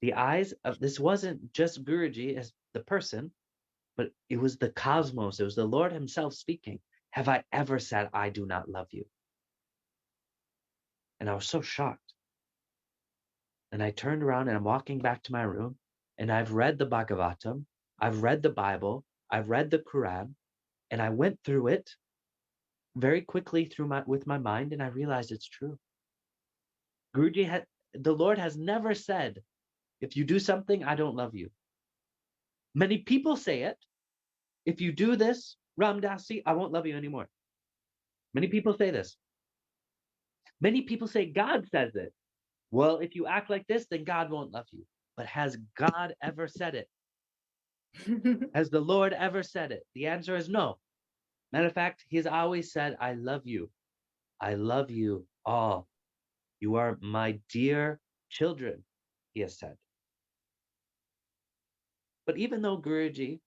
The eyes of, this wasn't just Guruji as the person, but it was the cosmos. It was the Lord himself speaking. Have I ever said I do not love you? And I was so shocked. And I turned around and I'm walking back to my room, and I've read the Bhagavatam, I've read the Bible, I've read the Quran, and I went through it very quickly with my mind, and I realized it's true. Guruji the Lord has never said, if you do something, I don't love you. Many people say it. If you do this, Ramdasi, I won't love you anymore. Many people say this. Many people say God says it. Well, if you act like this, then God won't love you. But has God ever said it? Has the Lord ever said it? The answer is no. Matter of fact, he's always said, I love you. I love you all. You are my dear children, he has said. But even though Guruji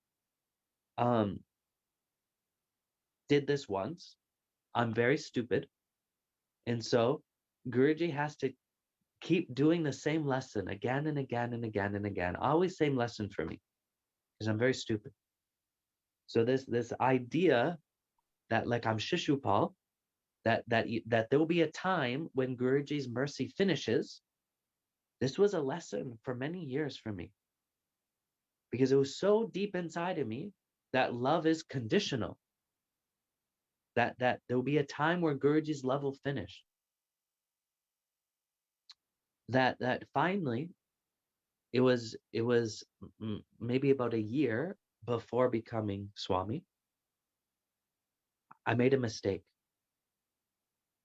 did this once, I'm very stupid. And so Guruji has to keep doing the same lesson again and again and again and again. Always same lesson for me, because I'm very stupid. So this idea that like I'm Shishupal, that there will be a time when Guruji's mercy finishes. This was a lesson for many years for me, because it was so deep inside of me that love is conditional. That there will be a time where Guruji's love will finish. That finally, it was maybe about a year before becoming Swami, I made a mistake,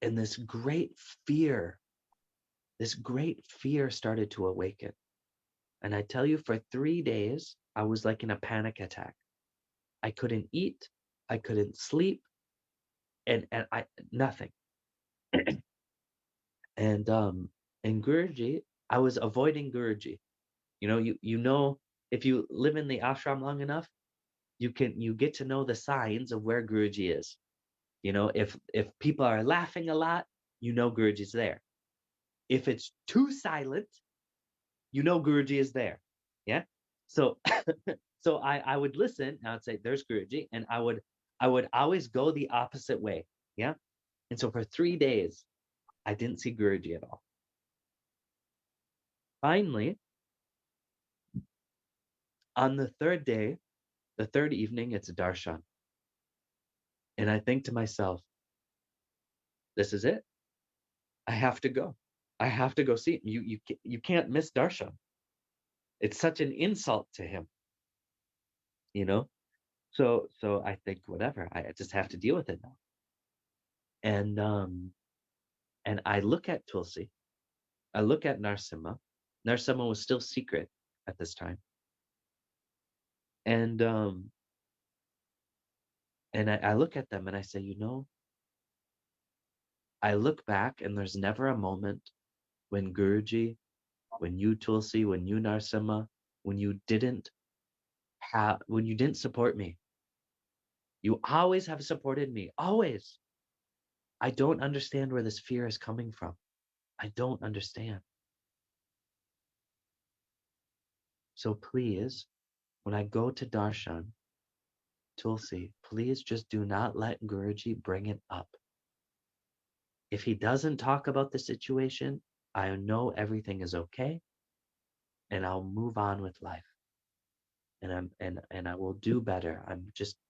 and this great fear started to awaken. And I tell you, for 3 days, I was like in a panic attack. I couldn't eat, I couldn't sleep, and I nothing. And Guruji, I was avoiding Guruji. You know, if you live in the ashram long enough, you get to know the signs of where Guruji is. If people are laughing a lot, Guruji's there. If it's too silent, Guruji is there. Yeah. So so I would listen, and I would say, there's Guruji, and I would always go the opposite way. Yeah. And so for 3 days, I didn't see Guruji at all. Finally, on the third day, the third evening, it's a darshan. And I think to myself, this is it. I have to go. I have to go see him. You can't miss darshan. It's such an insult to him, you know? So I think, whatever, I just have to deal with it now. And I look at Tulsi, I look at Narsimha. Narsimha was still secret at this time. And I look at them and I say, I look back, and there's never a moment when Guruji, when you Tulsi, when you Narsimha, when you didn't support me. You always have supported me, always. I don't understand where this fear is coming from. I don't understand. So please, when I go to darshan, Tulsi, please just do not let Guruji bring it up. If he doesn't talk about the situation, I know everything is okay, and I'll move on with life. And I will do better.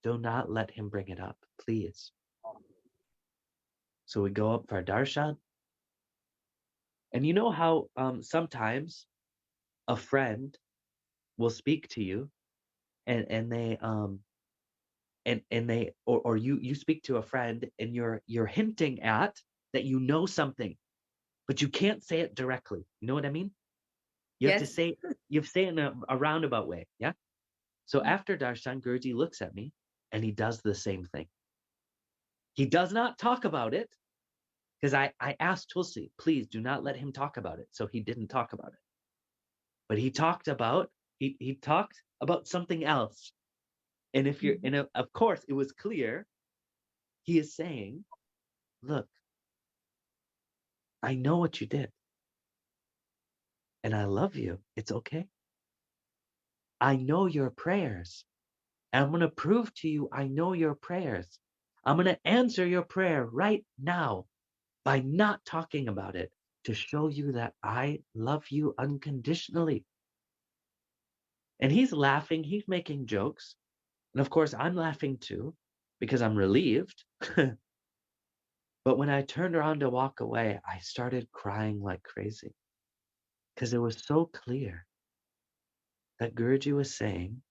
Do not let him bring it up, please. So we go up for darshan, and you know how sometimes a friend will speak to you, and they or you speak to a friend, and you're hinting at that you know something, but you can't say it directly. You know what I mean? You have to Yes. say it in a roundabout way. Yeah. So after darshan, Guruji looks at me, and he does the same thing. He does not talk about it, because I asked Tulsi, please do not let him talk about it. So he didn't talk about it. But he talked about something else. And of course, it was clear he is saying, look, I know what you did, and I love you. It's okay. I know your prayers. And I'm going to prove to you I know your prayers. I'm going to answer your prayer right now by not talking about it, to show you that I love you unconditionally. And he's laughing, he's making jokes. And of course, I'm laughing too, because I'm relieved. But when I turned around to walk away, I started crying like crazy, because it was so clear that Guruji was saying,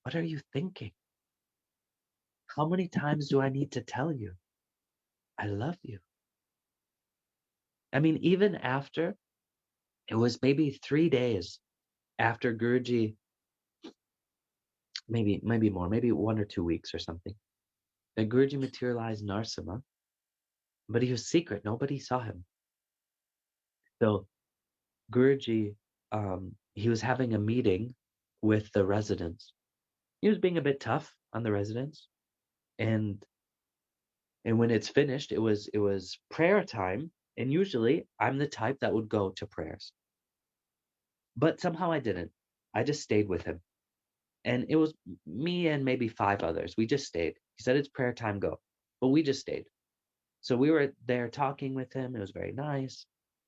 what are you thinking? How many times do I need to tell you? I love you. I mean, even after, it was maybe 3 days after Guruji, maybe more, maybe 1 or 2 weeks or something. that Guruji materialized Narsima, but he was secret. Nobody saw him. So Guruji, he was having a meeting with the residents. He was being a bit tough on the residents, and when it's finished, it was prayer time. And usually, I'm the type that would go to prayers, but somehow I didn't. I just stayed with him, and it was me and maybe 5 others. We just stayed. He said it's prayer time, go, but we just stayed. So we were there talking with him. It was very nice,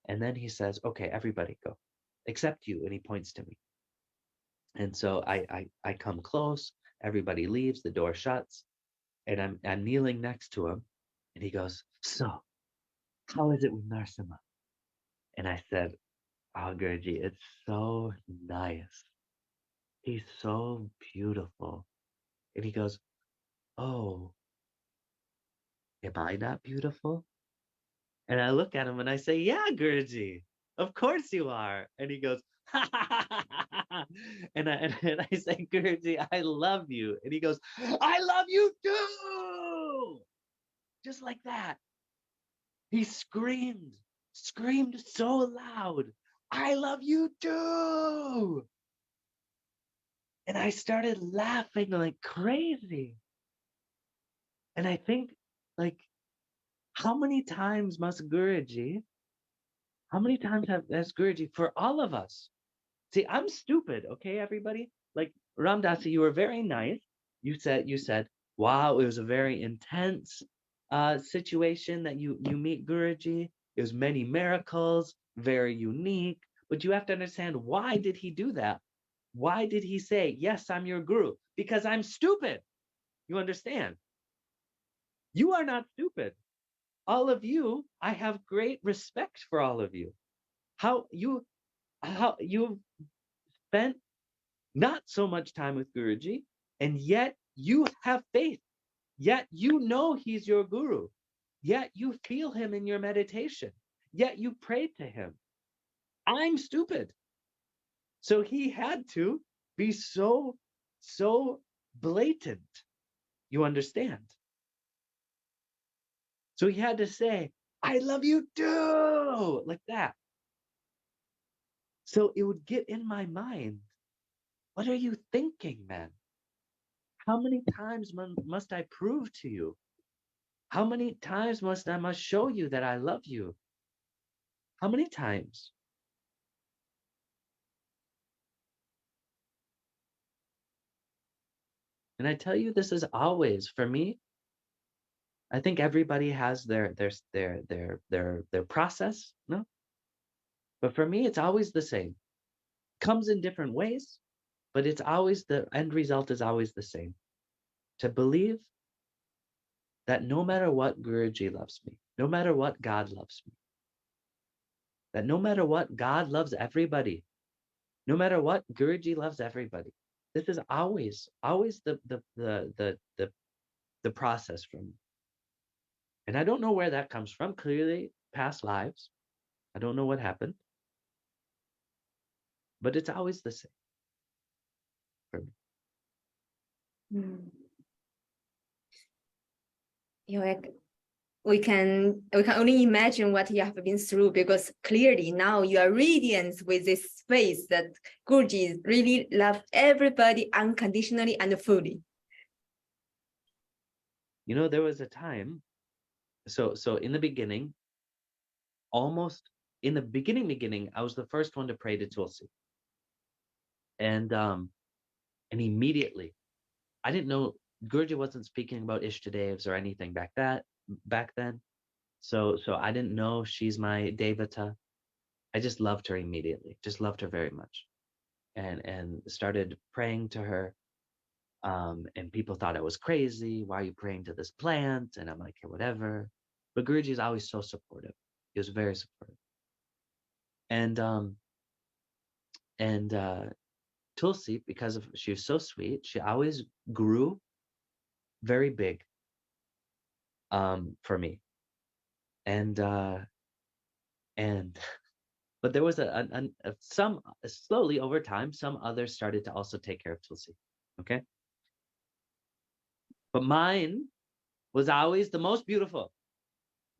and then he says, "Okay, everybody go, except you," and he points to me. And so I come close, everybody leaves, the door shuts, and I'm kneeling next to him, and he goes, "So, how is it with Narsima?" And I said, "Oh, Guruji, it's so nice. He's so beautiful." And he goes, "Oh, am I not beautiful?" And I look at him and I say, "Yeah, Guruji, of course you are." And he goes, "Ha ha ha ha ha ha." And I say, "Guruji, I love you." And he goes, "I love you too." Just like that. He screamed so loud, "I love you too." And I started laughing like crazy. And I think, like, how many times how many times has Guruji, for all of us? See, I'm stupid, okay, everybody? Like, Ramdasi, you were very nice. You said, wow, it was a very intense situation that you meet Guruji. It was many miracles, very unique. But you have to understand, why did he do that? Why did he say, yes, I'm your guru? Because I'm stupid. You understand? You are not stupid. All of you, I have great respect for all of you. How you spent not so much time with Guruji, and yet you have faith. Yet you know he's your guru. Yet you feel him in your meditation. Yet you pray to him. I'm stupid. So he had to be so blatant. You understand? So he had to say, "I love you too," like that. So it would get in my mind. What are you thinking, man? How many times must I prove to you? How many times must I show you that I love you? How many times? And I tell you, this is always for me. I think everybody has their process, no? But for me, it's always the same. Comes in different ways, but it's always the end result is always the same. To believe that no matter what, Guruji loves me, no matter what, God loves me, that no matter what, God loves everybody, no matter what, Guruji loves everybody. This is always the process from me. And I don't know where that comes from. Clearly, past lives. I don't know what happened, but it's always the same for me. Mm. You know, like, we can only imagine what you have been through, because clearly now you are radiant with this faith that Guruji really love everybody unconditionally and fully. You know, there was a time. So in the beginning, almost in the beginning, I was the first one to pray to Tulsi, and immediately, I didn't know Guruji wasn't speaking about Ishtadevs or anything back then. So I didn't know she's my Devata. I just loved her immediately. Just loved her very much, and started praying to her. And people thought I was crazy. Why are you praying to this plant? And I'm like, hey, whatever. But Guruji is always so supportive. He was very supportive. And Tulsi, because of she was so sweet, she always grew very big for me. And but there was some slowly over time, some others started to also take care of Tulsi. Okay. But mine was always the most beautiful,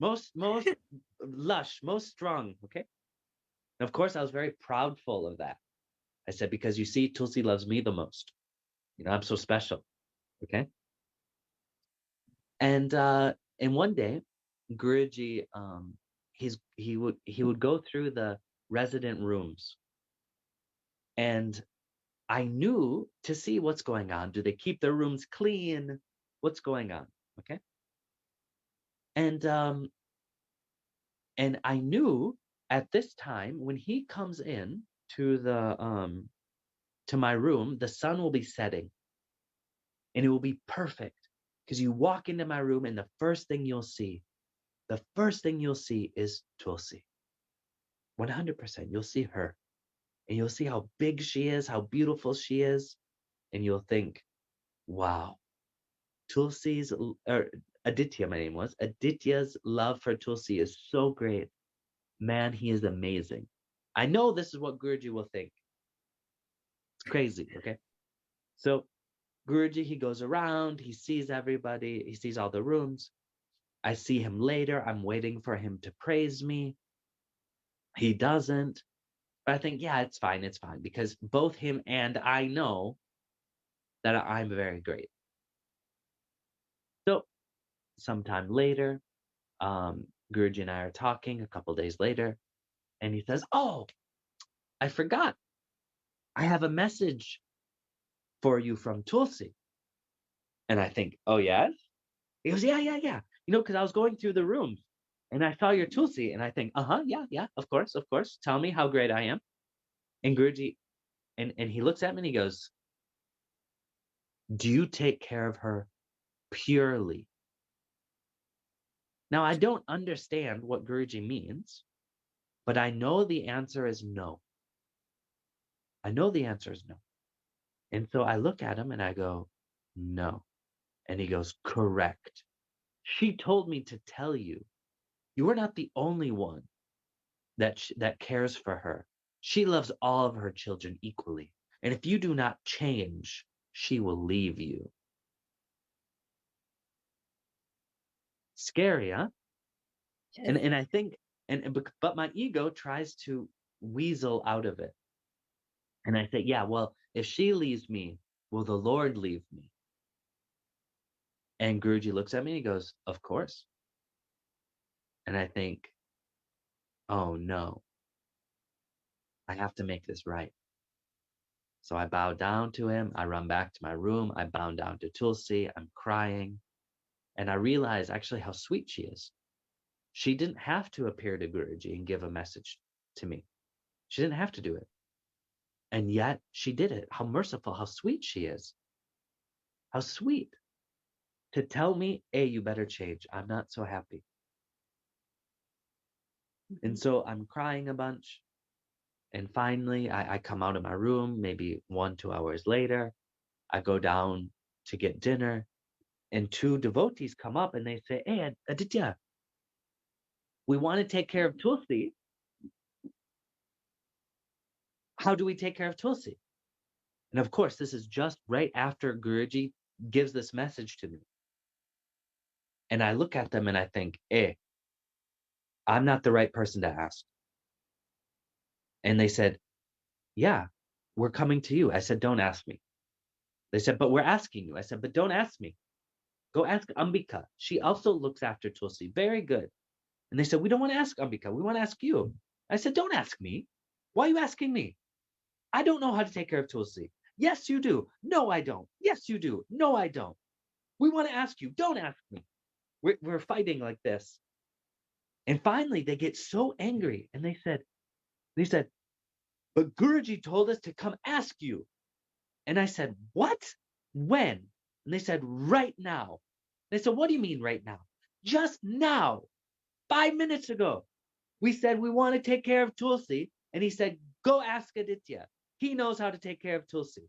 most lush, most strong. Okay. And of course, I was very proudful of that. I said, because you see, Tulsi loves me the most. I'm so special. Okay. And one day, Guruji, he would go through the resident rooms, and I knew to see what's going on. Do they keep their rooms clean? What's going on? Okay. And I knew at this time when he comes in to the to my room, the sun will be setting, and it will be perfect, because you walk into my room and the first thing you'll see is Tulsi. 100%. You'll see her, and you'll see how big she is, how beautiful she is, and you'll think, wow, Tulsi's, or Aditya, my name was, Aditya's love for Tulsi is so great. Man, he is amazing. I know this is what Guruji will think. It's crazy, okay? So Guruji, he goes around, he sees everybody, he sees all the rooms. I see him later. I'm waiting for him to praise me. He doesn't. But I think, yeah, it's fine, because both him and I know that I'm very great. So sometime later, Guruji and I are talking a couple days later, and he says, oh, I forgot. I have a message for you from Tulsi. And I think, oh, yes? He goes, yeah. Because I was going through the rooms and I saw your Tulsi, and I think, yeah, of course. Tell me how great I am. And Guruji, and he looks at me and he goes, do you take care of her purely? Now, I don't understand what Guruji means, but I know the answer is no. And so I look at him and I go, no. And he goes, correct. She told me to tell you, you are not the only one that cares for her. She loves all of her children equally. And if you do not change, she will leave you. Scary, huh? Yes. And I think, but my ego tries to weasel out of it. And I say, yeah, well, if she leaves me, will the Lord leave me? And Guruji looks at me and he goes, of course. And I think, oh no, I have to make this right. So I bow down to him. I run back to my room. I bow down to Tulsi. I'm crying. And I realize actually how sweet she is. She didn't have to appear to Guruji and give a message to me. She didn't have to do it. And yet she did it. How merciful, how sweet she is. How sweet to tell me, hey, you better change. I'm not so happy. And so I'm crying a bunch. And finally, I come out of my room, maybe 1-2 hours later. I go down to get dinner. And 2 devotees come up and they say, hey, Aditya, we want to take care of Tulsi. How do we take care of Tulsi? And of course, this is just right after Guruji gives this message to me. And I look at them and I think, hey, I'm not the right person to ask. And they said, yeah, we're coming to you. I said, don't ask me. They said, but we're asking you. I said, but don't ask me. Go ask Ambika. She also looks after Tulsi. Very good. And they said, we don't want to ask Ambika. We want to ask you. I said, don't ask me. Why are you asking me? I don't know how to take care of Tulsi. Yes, you do. No, I don't. Yes, you do. No, I don't. We want to ask you. Don't ask me. We're fighting like this. And finally, they get so angry. And they said, but Guruji told us to come ask you. And I said, what? When? And they said, right now. They said, what do you mean right now? Just now. 5 minutes ago. We said we want to take care of Tulsi. And he said, go ask Aditya. He knows how to take care of Tulsi.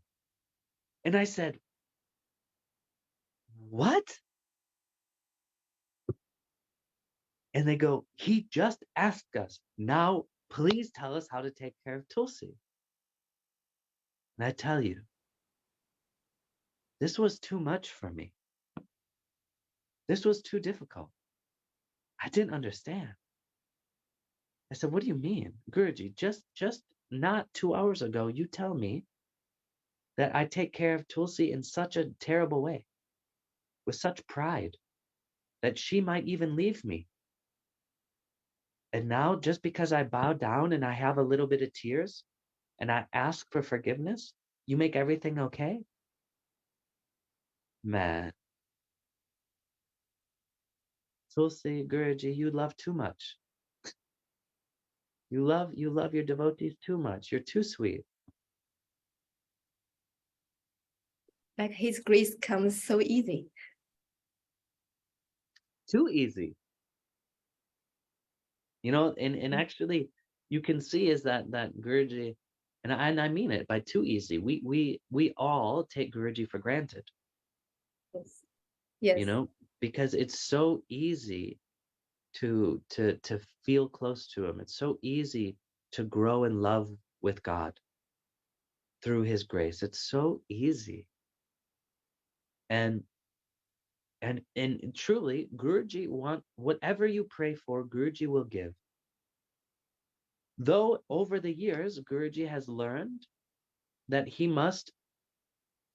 And I said, what? And they go, he just asked us. Now, please tell us how to take care of Tulsi. And I tell you, this was too much for me. This was too difficult. I didn't understand. I said, what do you mean? Guruji, just not 2 hours ago, you tell me that I take care of Tulsi in such a terrible way, with such pride, that she might even leave me. And now, just because I bow down and I have a little bit of tears and I ask for forgiveness, you make everything okay? Man. Tulsi, Guruji, you love too much. You love your devotees too much. You're too sweet. Like his grace comes so easy. Too easy. You know, and actually you can see is that Guruji, and I mean it by too easy. We all take Guruji for granted. Yes. Yes. You know, because it's so easy to feel close to him. It's so easy to grow in love with God through his grace. It's so easy. And truly, Guruji whatever you pray for, Guruji will give. Though over the years, Guruji has learned that he must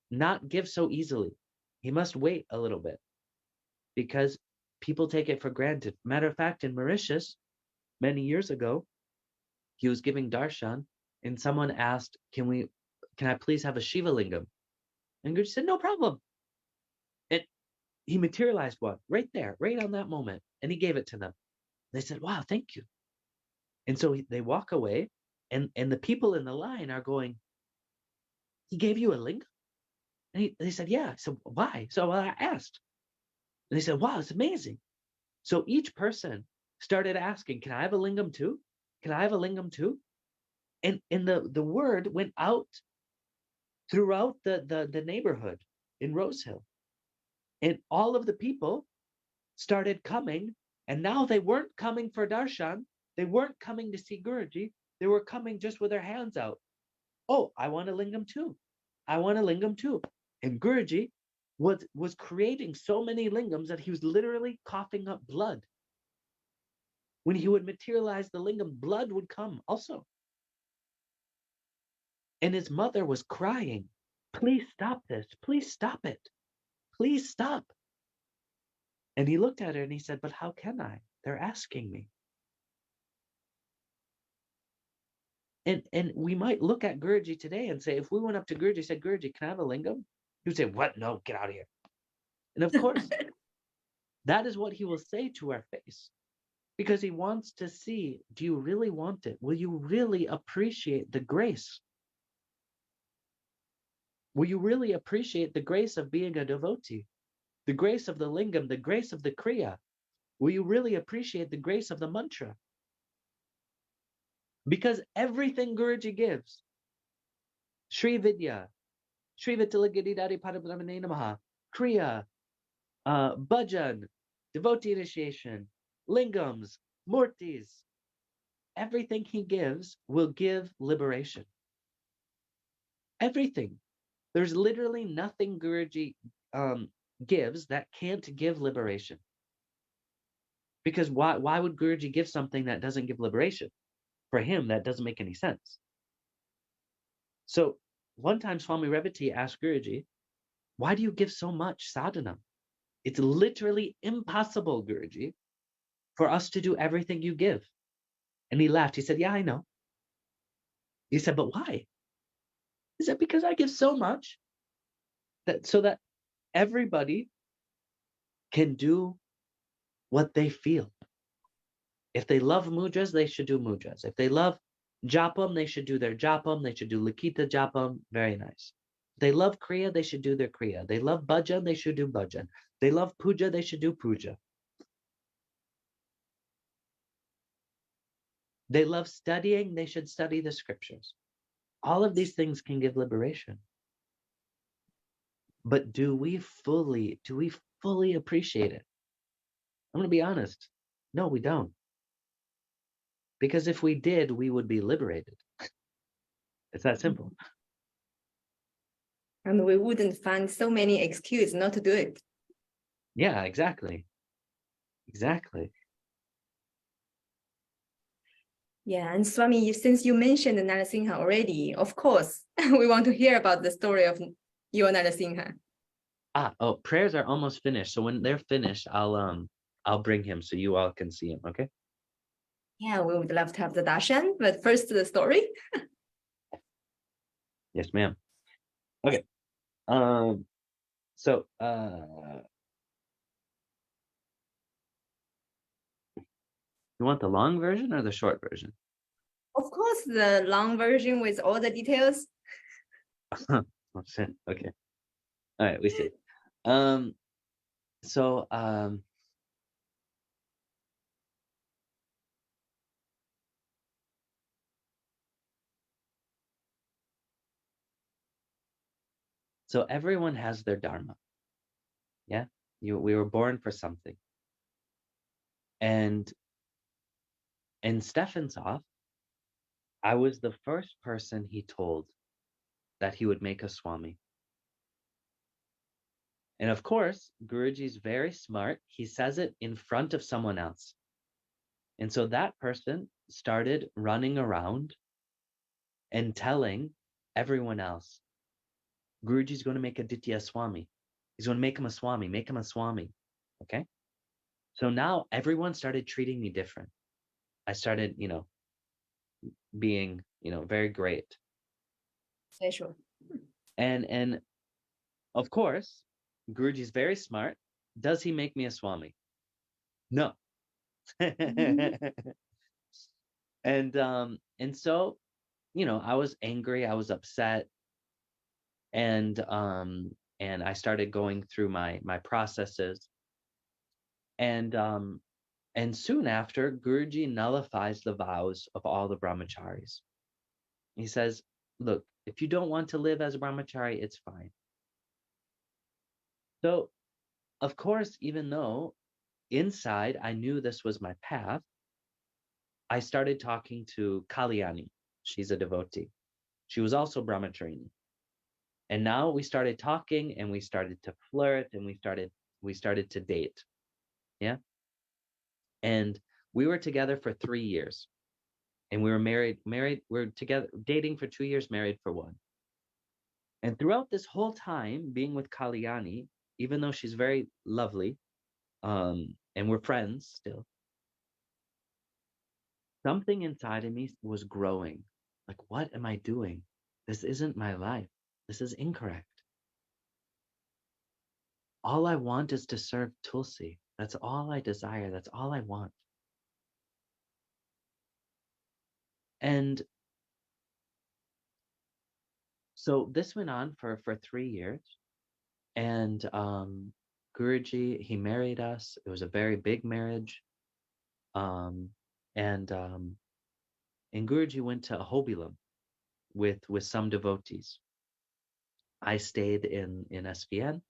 not give so easily. He must wait a little bit because people take it for granted. Matter of fact, in Mauritius, many years ago, he was giving darshan and someone asked, can I please have a Shiva lingam? And Guruji said, no problem. And he materialized one right there, right on that moment. And he gave it to them. They said, wow, thank you. And so they walk away and the people in the line are going, he gave you a lingam? And they said, yeah. So why? So I asked. And they said, wow, it's amazing. So each person started asking, can I have a lingam too? Can I have a lingam too? And the word went out throughout the neighborhood in Rose Hill. And all of the people started coming. And now they weren't coming for darshan. They weren't coming to see Guruji. They were coming just with their hands out. Oh, I want a lingam too. I want a lingam too. And Guruji was creating so many lingams that he was literally coughing up blood. When he would materialize the lingam, blood would come also. And his mother was crying, please stop this. Please stop it. Please stop. And he looked at her and he said, but how can I? They're asking me. And we might look at Guruji today and say, if we went up to Guruji and said, Guruji, can I have a lingam? He would say, what? No, get out of here. And of course, that is what he will say to our face. Because he wants to see, do you really want it? Will you really appreciate the grace? Will you really appreciate the grace of being a devotee? The grace of the lingam, the grace of the kriya? Will you really appreciate the grace of the mantra? Because everything Guruji gives, Sri Vidya, Sri Vitalagadidari Padabramane Namaha, kriya, bhajan, devotee initiation, lingams, murtis, everything he gives will give liberation. Everything. There's literally nothing Guruji gives that can't give liberation. Because why would Guruji give something that doesn't give liberation? For him, that doesn't make any sense. So one time Swami Revati asked Guruji, why do you give so much sadhana? It's literally impossible, Guruji, for us to do everything you give. And he laughed. He said, yeah, I know. He said, but why? He said, because I give so much so that everybody can do what they feel. If they love mudras, they should do mudras. If they love japam, they should do their japam. They should do likita japam. Very nice. If they love kriya, they should do their kriya. They love bhajan, they should do bhajan. They love puja, they should do puja. They love studying, they should study the scriptures. All of these things can give liberation. But do we fully appreciate it? I'm going to be honest. No, we don't. Because if we did, we would be liberated. It's that simple. And we wouldn't find so many excuses not to do it. Yeah, exactly. Yeah, and Swami, since you mentioned Narasimha already, of course, we want to hear about the story of your Narasimha. Oh, prayers are almost finished. So when they're finished, I'll bring him so you all can see him, okay? Yeah, we would love to have the darshan, but first the story. Yes, ma'am. Okay. So you want the long version or the short version? Of course, the long version with all the details. Oh shit. Okay. All right, we see. Um so so everyone has their dharma. Yeah? We were born for something. And in Stephen's I was the first person he told that he would make a Swami. And of course, Guruji's very smart. He says it in front of someone else. And so that person started running around and telling everyone else, Guruji's going to make a Ditya Swami. He's going to make him a Swami, make him a Swami. Okay. So now everyone started treating me different. I started, being, very great. Special. And of course, Guruji's very smart. Does he make me a Swami? No. And so, I was angry, I was upset, and I started going through my processes. And soon after, Guruji nullifies the vows of all the brahmacharis. He says, look, if you don't want to live as a brahmachari, it's fine. So, of course, even though inside I knew this was my path, I started talking to Kalyani. She's a devotee. She was also brahmacharini. And now we started talking and we started to flirt and we started to date. Yeah. And we were together for 3 years. And we were married, we were together dating for 2 years, married for 1. And throughout this whole time being with Kalyani, even though she's very lovely, and we're friends still, something inside of me was growing. Like, what am I doing? This isn't my life. This is incorrect. All I want is to serve Tulsi. That's all I desire. That's all I want. And so this went on for 3 years. And Guruji, he married us. It was a very big marriage. Um, and um, and Guruji went to Ahobilam with some devotees. I stayed in SVN.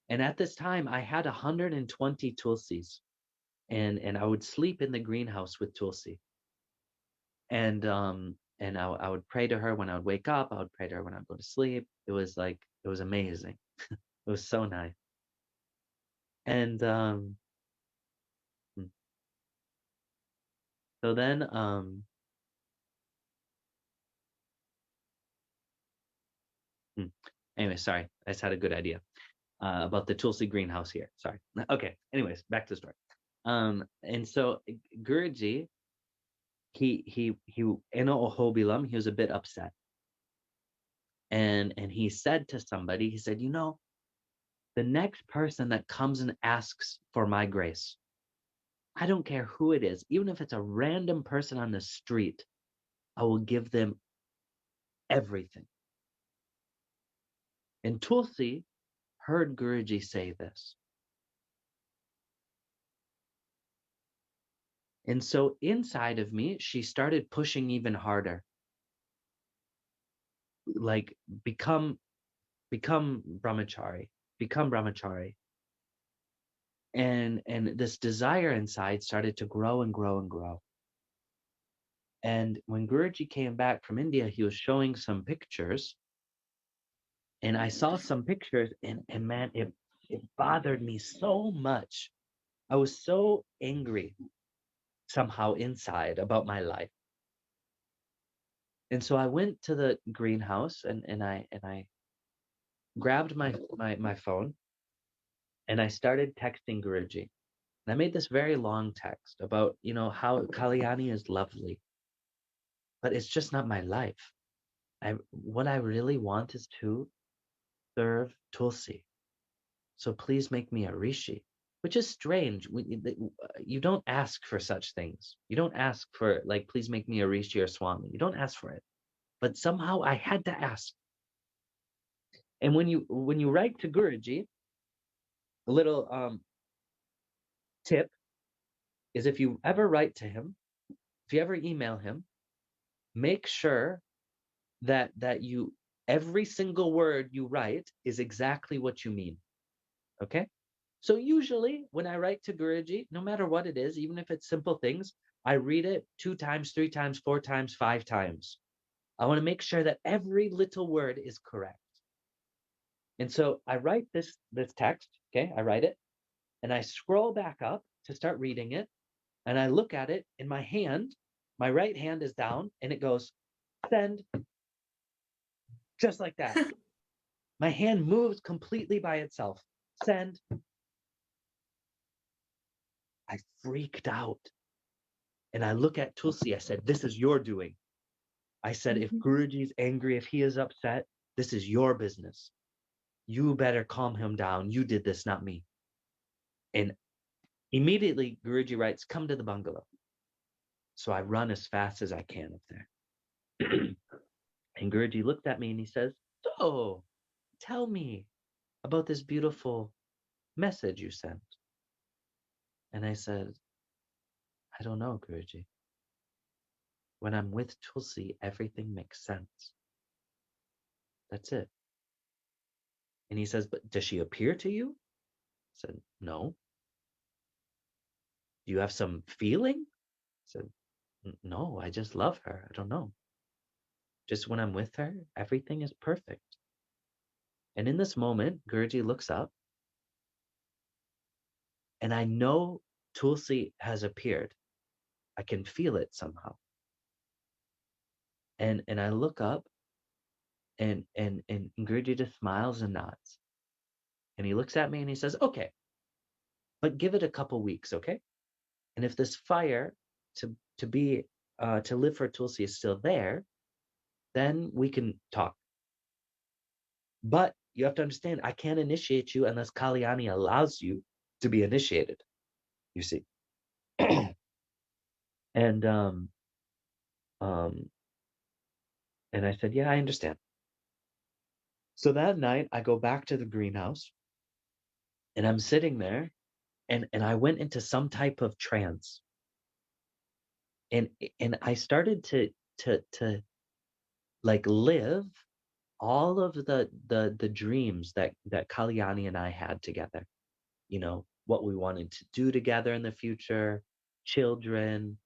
And at this time, I had 120 Tulsis. And I would sleep in the greenhouse with Tulsi. And I would pray to her when I would wake up. I would pray to her when I would go to sleep. It was amazing. It was so nice. And hmm. So then anyway, sorry, I just had a good idea about the Tulsi greenhouse here. Sorry. Okay. Anyways, back to the story. And so Guruji, he in Ahobilam, he was a bit upset. And he said to somebody, he said, the next person that comes and asks for my grace, I don't care who it is, even if it's a random person on the street, I will give them everything. And Tulsi heard Guruji say this. And so inside of me, she started pushing even harder. Like, become brahmachari, become brahmachari. And this desire inside started to grow and grow and grow. And when Guruji came back from India, he was showing some pictures. And I saw some pictures, and man, It bothered me so much. I was so angry somehow inside about my life. And so I went to the greenhouse and I grabbed my phone and I started texting Guruji. And I made this very long text about, how Kalyani is lovely, but it's just not my life. What I really want is to serve Tulsi. So please make me a rishi, which is strange. You don't ask for such things. You don't ask for, like, please make me a rishi or Swami. You don't ask for it. But somehow I had to ask. And when you write to Guruji, a little tip is, if you ever write to him, if you ever email him, make sure that you, every single word you write is exactly what you mean. Okay? So usually when I write to Guruji, no matter what it is, even if it's simple things, I read it 2 times, 3 times, 4 times, 5 times. I want to make sure that every little word is correct. And so I write this text, okay? I write it and I scroll back up to start reading it. And I look at it in my hand, my right hand is down and it goes, send, just like that. My hand moves completely by itself. Send. I freaked out. And I look at Tulsi, I said, this is your doing. I said, if Guruji's angry, if he is upset, this is your business. You better calm him down. You did this, not me. And immediately Guruji writes, come to the bungalow. So I run as fast as I can up there. And Guruji looked at me and he says, so tell me about this beautiful message you sent. And I said, I don't know, Guruji. When I'm with Tulsi, everything makes sense. That's it. And he says, but does she appear to you? I said, no. Do you have some feeling? I said, no, I just love her. I don't know. Just when I'm with her, everything is perfect. And in this moment, Guruji looks up and I know Tulsi has appeared. I can feel it somehow. And I look up and Guruji just smiles and nods. And he looks at me and he says, okay, but give it a couple weeks, okay? And if this fire to live for Tulsi is still there, then we can talk. But you have to understand, I can't initiate you unless Kalyani allows you to be initiated, you see. And I said, yeah, I understand. So that night I go back to the greenhouse and I'm sitting there and I went into some type of trance. And I started to like live all of the dreams that Kalyani and I had together. What we wanted to do together in the future, children,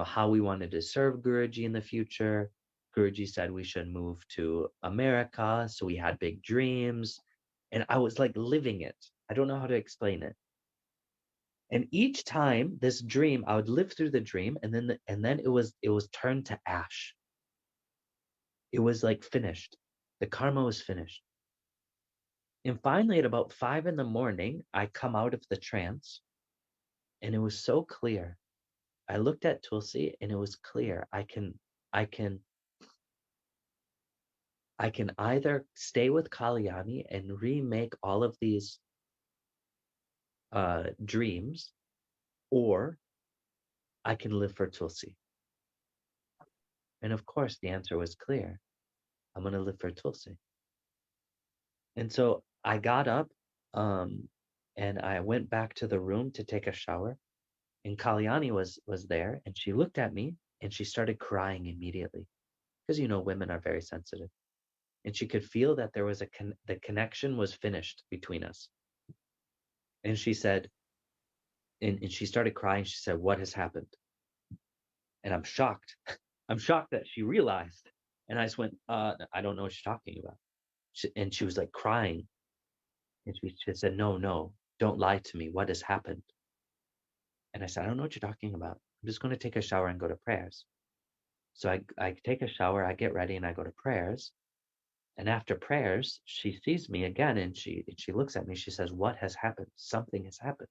how we wanted to serve Guruji in the future. Guruji said we should move to America, so we had big dreams. And I was like living it. I don't know how to explain it. And each time this dream, I would live through the dream, and then it was turned to ash. It was like finished. The karma was finished. And finally, at about 5 a.m, I come out of the trance, and it was so clear. I looked at Tulsi, and it was clear. I can either stay with Kalyani and remake all of these dreams, or I can live for Tulsi. And of course, the answer was clear. I'm going to live for Tulsi. And so I got up and I went back to the room to take a shower. And Kalyani was there, and she looked at me and she started crying immediately, because women are very sensitive. And she could feel that there was the connection was finished between us. And she said, and she started crying. She said, what has happened? And I'm shocked. I'm shocked that she realized. And I just went, I don't know what she's talking about. And she was like crying. And she said, no, don't lie to me. What has happened? And I said, I don't know what you're talking about. I'm just going to take a shower and go to prayers. So I take a shower, I get ready, and I go to prayers. And after prayers, she sees me again, and she looks at me. She says, what has happened? Something has happened.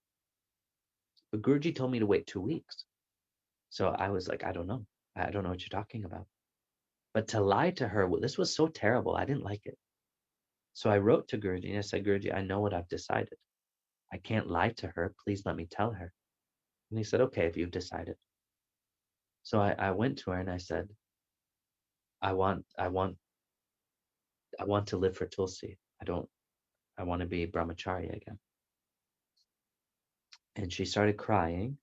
But Guruji told me to wait 2 weeks. So I was like, I don't know. I don't know what you're talking about. But to lie to her, well, this was so terrible. I didn't like it. So I wrote to Guruji and I said, Guruji, I know what I've decided. I can't lie to her. Please let me tell her. And he said, okay, if you've decided. So I went to her and I said, I want to live for Tulsi. I want to be brahmachari again. And she started crying,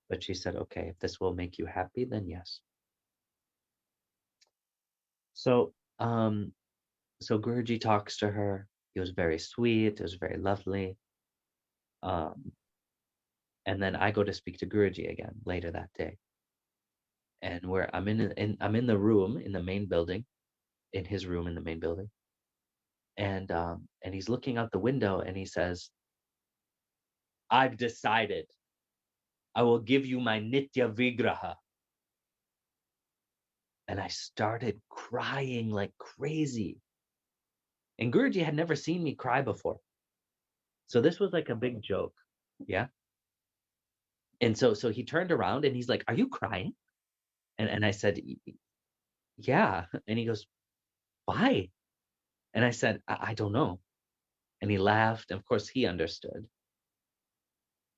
but she said, okay, if this will make you happy, then yes. So, so Guruji talks to her. He was very sweet. It was very lovely. And then I go to speak to Guruji again later that day. And where I'm in the room in the main building, in his room in the main building. And he's looking out the window and he says, I've decided I will give you my Nitya Vigraha. And I started crying like crazy. And Guruji had never seen me cry before. So this was like a big joke. Yeah. And so he turned around and he's like, are you crying? And I said, yeah. And he goes, why? And I said, I don't know. And he laughed. And of course he understood.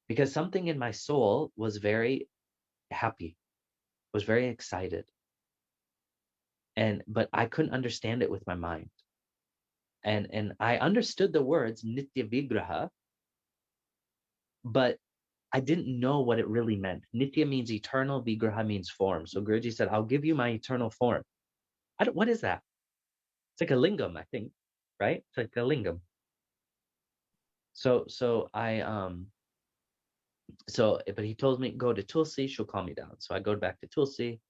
Because something in my soul was very happy, was very excited. But I couldn't understand it with my mind. And I understood the words Nitya Vigraha, but I didn't know what it really meant. Nitya means eternal, Vigraha means form. So Guruji said, I'll give you my eternal form. What is that? It's like a lingam, I think, right? It's like a lingam. But he told me, go to Tulsi, she'll calm me down. So I go back to Tulsi,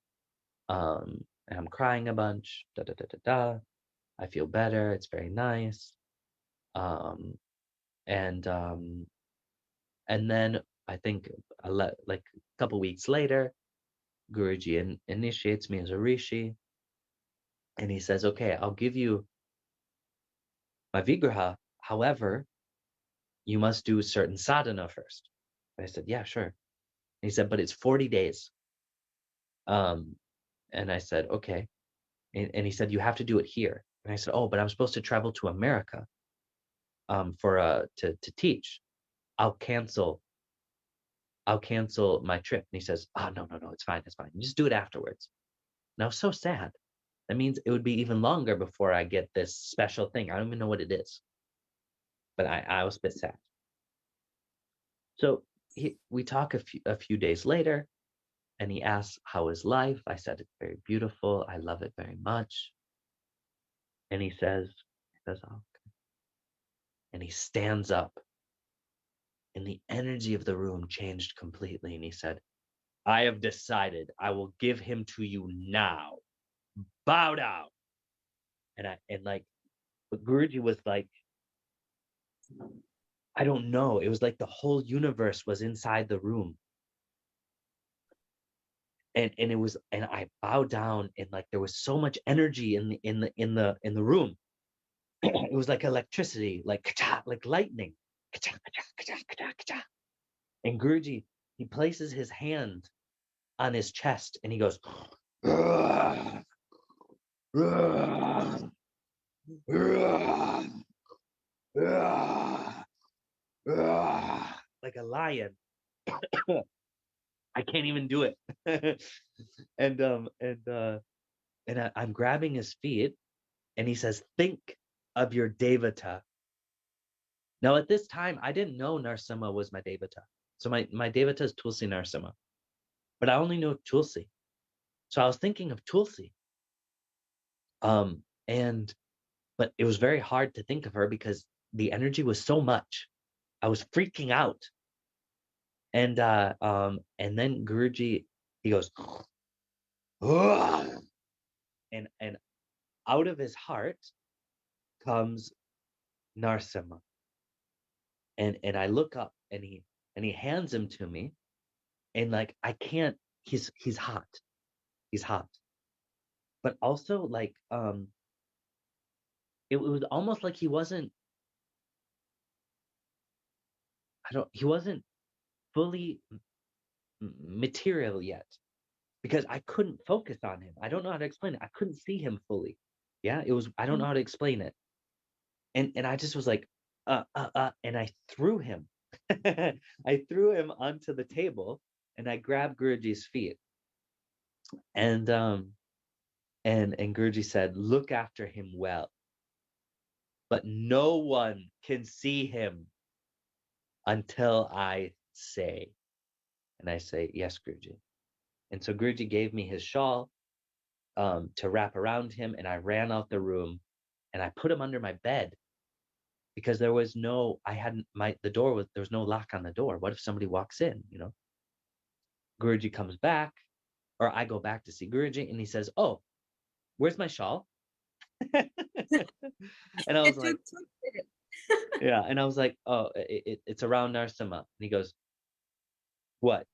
and I'm crying a bunch, da da da da da. I feel better. It's very nice. Um, and then I think like a couple weeks later, Guruji initiates me as a rishi, and he says, "Okay, I'll give you my vigraha. However, you must do certain sadhana first." I said, "Yeah, sure." And he said, "But it's 40 days." And I said, "Okay." And he said, "You have to do it here." And I said, "Oh, but I'm supposed to travel to America, to teach. I'll cancel my trip." And he says, "Oh, no, it's fine. You just do it afterwards." And I was so sad. That means it would be even longer before I get this special thing. I don't even know what it is. But I was a bit sad. So we talk a few days later, and he asks, how is life? I said, it's very beautiful. I love it very much. And he says, oh, okay. And he stands up, and the energy of the room changed completely. And he said, I have decided I will give him to you now. Bow down. But Guruji was like, I don't know. It was like the whole universe was inside the room. And I bowed down, and like there was so much energy in the room. It was like electricity, like like lightning. And Guruji, he places his hand on his chest and he goes, like a lion. I can't even do it. I'm grabbing his feet, and he says, think of your devata. Now at this time, I didn't know Narasimha was my devata. So my devata is Tulsi Narasimha, but I only knew Tulsi. So I was thinking of Tulsi. But it was very hard to think of her because the energy was so much. I was freaking out. And then Guruji, he goes, and out of his heart comes Narasimha. And I look up and he hands him to me, and like I can't. He's hot. He's hot. But also like it was almost like he wasn't. He wasn't fully material yet, because I couldn't focus on him. I don't know how to explain it. I couldn't see him fully. Yeah, it was. I don't know how to explain it. And I just was like, and I threw him. I threw him onto the table, and I grabbed Guruji's feet, and and Guruji said, "Look after him well, but no one can see him until I say." And I say, "Yes, Guruji." And so Guruji gave me his shawl to wrap around him, and I ran out the room, and I put him under my bed, because there was no, I hadn't, the door was, there was no lock on the door. What if somebody walks in, you know? Guruji comes back, or I go back to see Guruji, and he says, "Oh, where's my shawl?" And I was It like, took 2 minutes. yeah. And I was like, "Oh, it's around Narsama." And he goes, "What?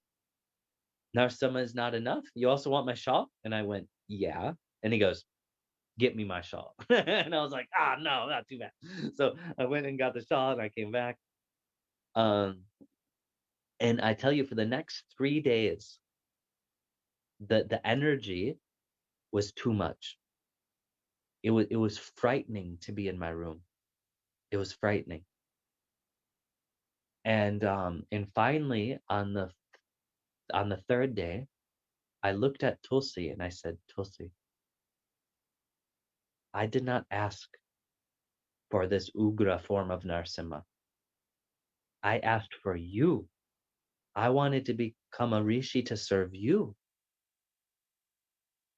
Narsama is not enough? You also want my shawl?" And I went, "Yeah." And he goes, "Get me my shawl." And I was like, no, not too bad. So I went and got the shawl, and I came back. Um, and I tell you, for the next 3 days, the energy was too much. It was frightening to be in my room. It was frightening. And finally, on the third day, I looked at Tulsi and I said, "Tulsi, I did not ask for this Ugra form of Narsimha. I asked for you. I wanted to become a rishi to serve you.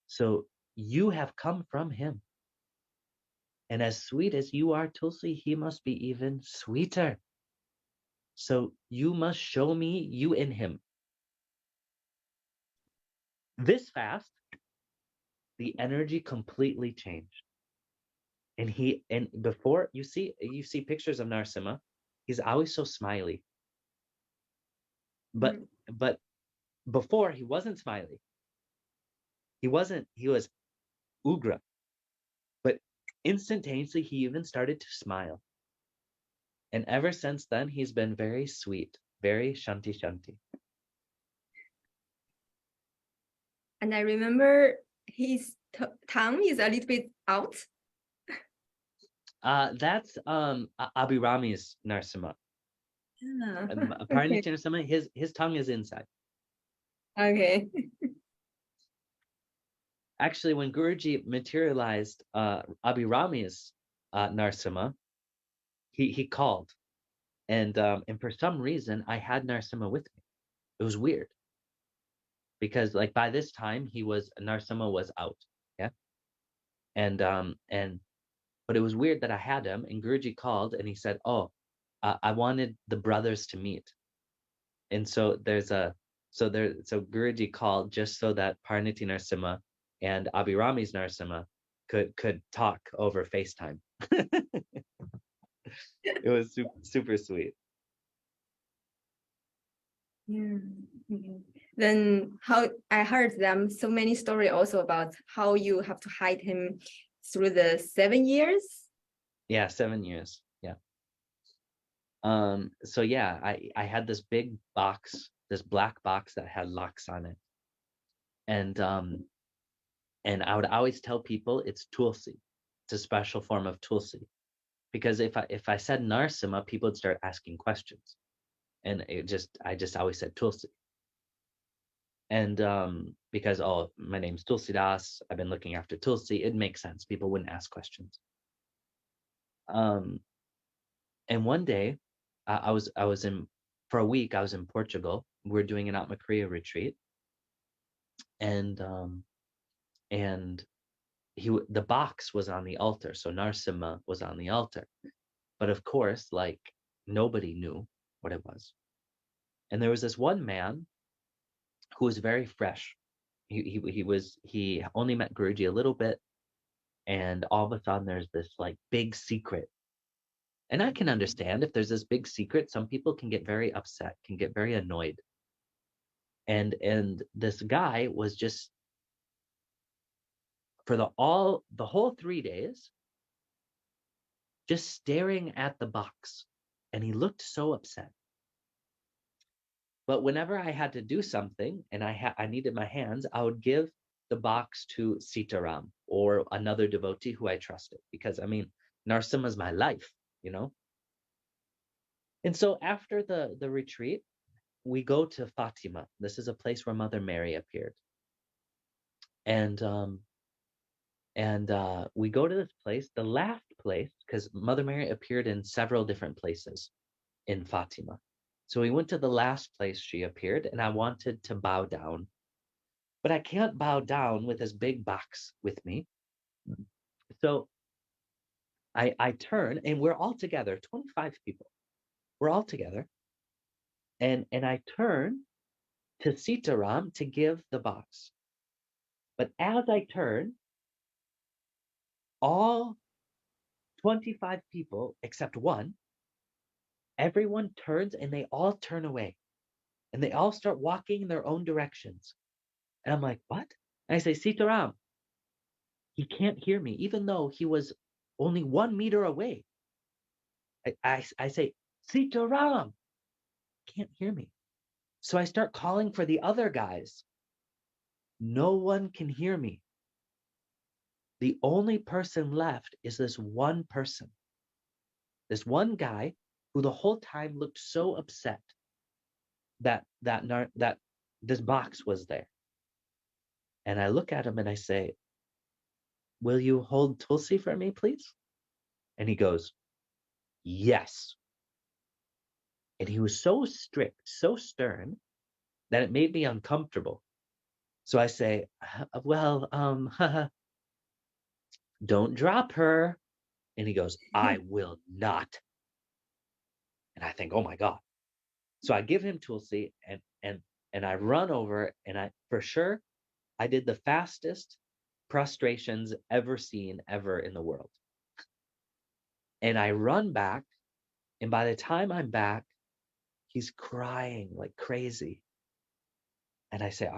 So you have come from him. And as sweet as you are, Tulsi, he must be even sweeter. So you must show me you in him." This fast, the energy completely changed. And before, you see pictures of Narasimha, he's always so smiley. But Mhm. but before, he wasn't smiley. He was Ugra. But instantaneously, he even started to smile. And ever since then, he's been very sweet, very shanti shanti. And I remember his tongue is a little bit out. That's Abhirami's Narasimha. Yeah. Okay. Pariniti Narasimha, his tongue is inside. Okay. Actually, when Guruji materialized Abhirami's Narasimha, he called, and for some reason I had Narasimha with me. It was weird, because like by this time Narasimha was out, yeah, and but it was weird that I had him, and Guruji called and he said, "Oh, I wanted the brothers to meet," and so so Guruji called just so that Pariniti Narasimha and Abhirami's Narasimha could talk over FaceTime. It was super sweet. Yeah. Mhm. Then how I heard them so many story also about how you have to hide him through the 7 years. Yeah, 7 years. Yeah. So yeah, I had this big box, this black box that had locks on it, and I would always tell people it's Tulsi. It's a special form of Tulsi, because if I said Narsima, people would start asking questions, and I just always said Tulsi. And because, oh, my name's Tulsidas, I've been looking after Tulsi, it makes sense. People wouldn't ask questions. Um, and one day, I was in for a week. I was in Portugal. We're doing an Atma Kriya retreat, and the box was on the altar, so Narsimha was on the altar. But of course, like, nobody knew what it was. And there was this one man who was very fresh. He only met Guruji a little bit, and all of a sudden there's this like big secret And I can understand if there's this big secret, some people can get very upset, can get very annoyed. And this guy was just, for the whole 3 days, just staring at the box, and he looked so upset. But whenever I had to do something and I needed my hands, I would give the box to Sitaram or another devotee who I trusted, because I mean, Narasimha is my life, you know. And so after the retreat, we go to Fatima. This is a place where Mother Mary appeared, and we go to this place, the last place, because Mother Mary appeared in several different places in Fatima. So we went to the last place she appeared, and I wanted to bow down, but I can't bow down with this big box with me. So I turn, and we're all together, 25 people. We're all together. And I turn to Sitaram to give the box. But as I turn, all 25 people, except one, everyone turns and they all turn away. And they all start walking in their own directions. And I'm like, what? And I say, Sitaram, he can't hear me, even though he was only 1 meter away. I say, Sitaram, can't hear me. So I start calling for the other guys. No one can hear me. The only person left is this one person, this one guy who the whole time looked so upset that this box was there. And I look at him and I say, will you hold Tulsi for me, please? And he goes, yes. And he was so strict, so stern, that it made me uncomfortable. So I say, well, don't drop her. And he goes, I will not. And I think, oh my God. So I give him Tulsi, and I run over, and I did the fastest prostrations ever seen ever in the world. And I run back, and by the time I'm back, he's crying like crazy. And I say,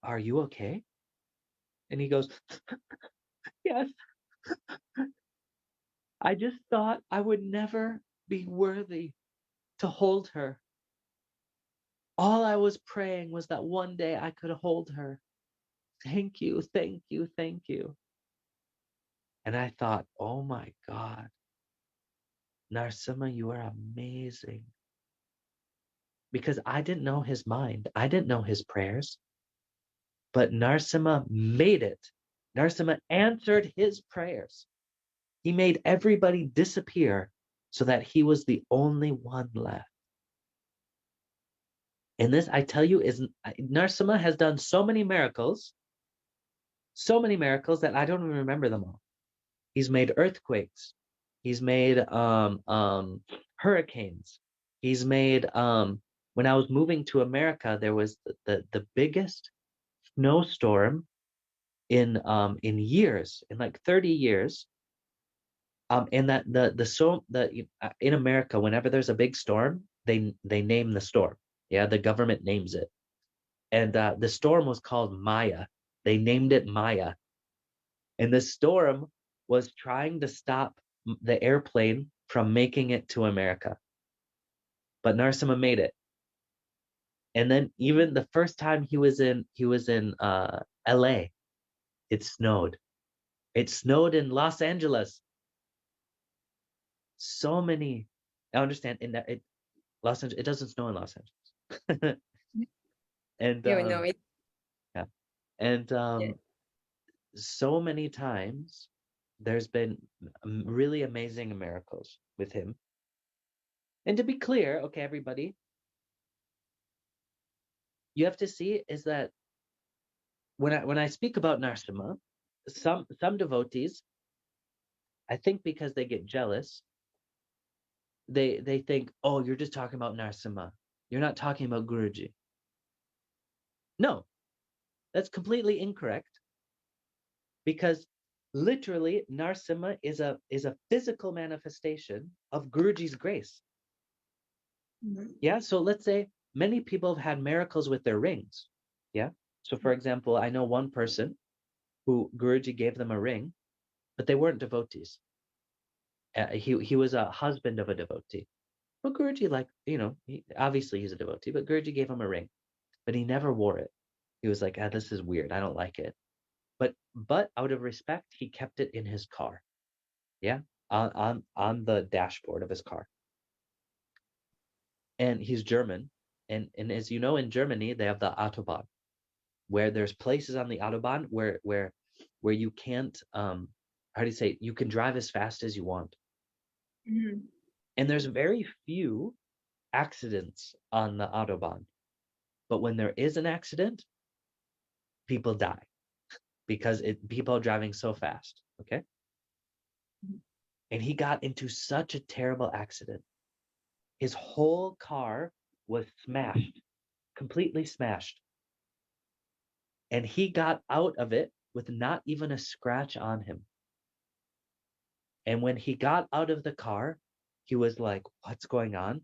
are you okay? And he goes, yes. I just thought I would never be worthy to hold her. All I was praying was that one day I could hold her. Thank you, thank you, thank you. And I thought, oh my God, Narasimha, you are amazing. Because I didn't know his mind. I didn't know his prayers. But Narasimha made it. Narasimha answered his prayers. He made everybody disappear so that he was the only one left. And this, I tell you, Narasimha has done so many miracles that I don't even remember them all. He's made earthquakes. He's made hurricanes. He's made when I was moving to America, there was the biggest snowstorm in years, in like 30 years. And that in America, whenever there's a big storm, they name the storm. Yeah, the government names it. And the storm was called Maya. They named it Maya. And the storm was trying to stop the airplane from making it to America. But Narasimha made it. And then even the first time he was in LA, it snowed. It snowed in Los Angeles. So many, I understand in that Los Angeles, it doesn't snow in Los Angeles. And Yeah, no, yeah. And yeah. so many times there's been really amazing miracles with him. And to be clear, okay, everybody, you have to see is that when I speak about Narasimha, some devotees, I think because they get jealous, they think, oh, you're just talking about Narasimha. You're not talking about Guruji. No, that's completely incorrect. Because Literally, Narasimha is a physical manifestation of Guruji's grace. Yeah, so let's say many people have had miracles with their rings. Yeah, so for example, I know one person who Guruji gave them a ring, but they weren't devotees. He was a husband of a devotee. But Guruji, like, obviously he's a devotee, but Guruji gave him a ring, but he never wore it. He was like, this is weird. I don't like it. But out of respect, he kept it in his car. Yeah, on the dashboard of his car. And he's German. And as you know, in Germany, they have the Autobahn, where there's places on the Autobahn where you can't how do you say, you can drive as fast as you want. And there's very few accidents on the Autobahn. But when there is an accident, people die because people are driving so fast. Okay. And he got into such a terrible accident. His whole car was smashed, completely smashed. And he got out of it with not even a scratch on him. And when he got out of the car, he was like, what's going on?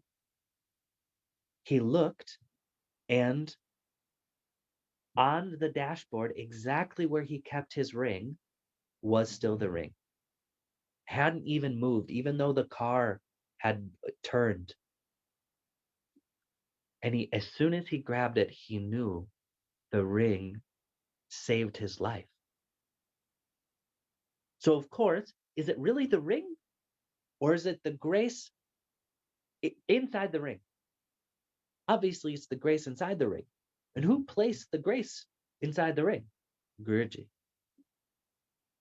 He looked, and on the dashboard, exactly where he kept his ring, was still the ring. Hadn't even moved, even though the car had turned. And as soon as he grabbed it, he knew the ring saved his life. So of course, is it really the ring, or is it the grace inside the ring? Obviously, it's the grace inside the ring. And who placed the grace inside the ring? Guruji.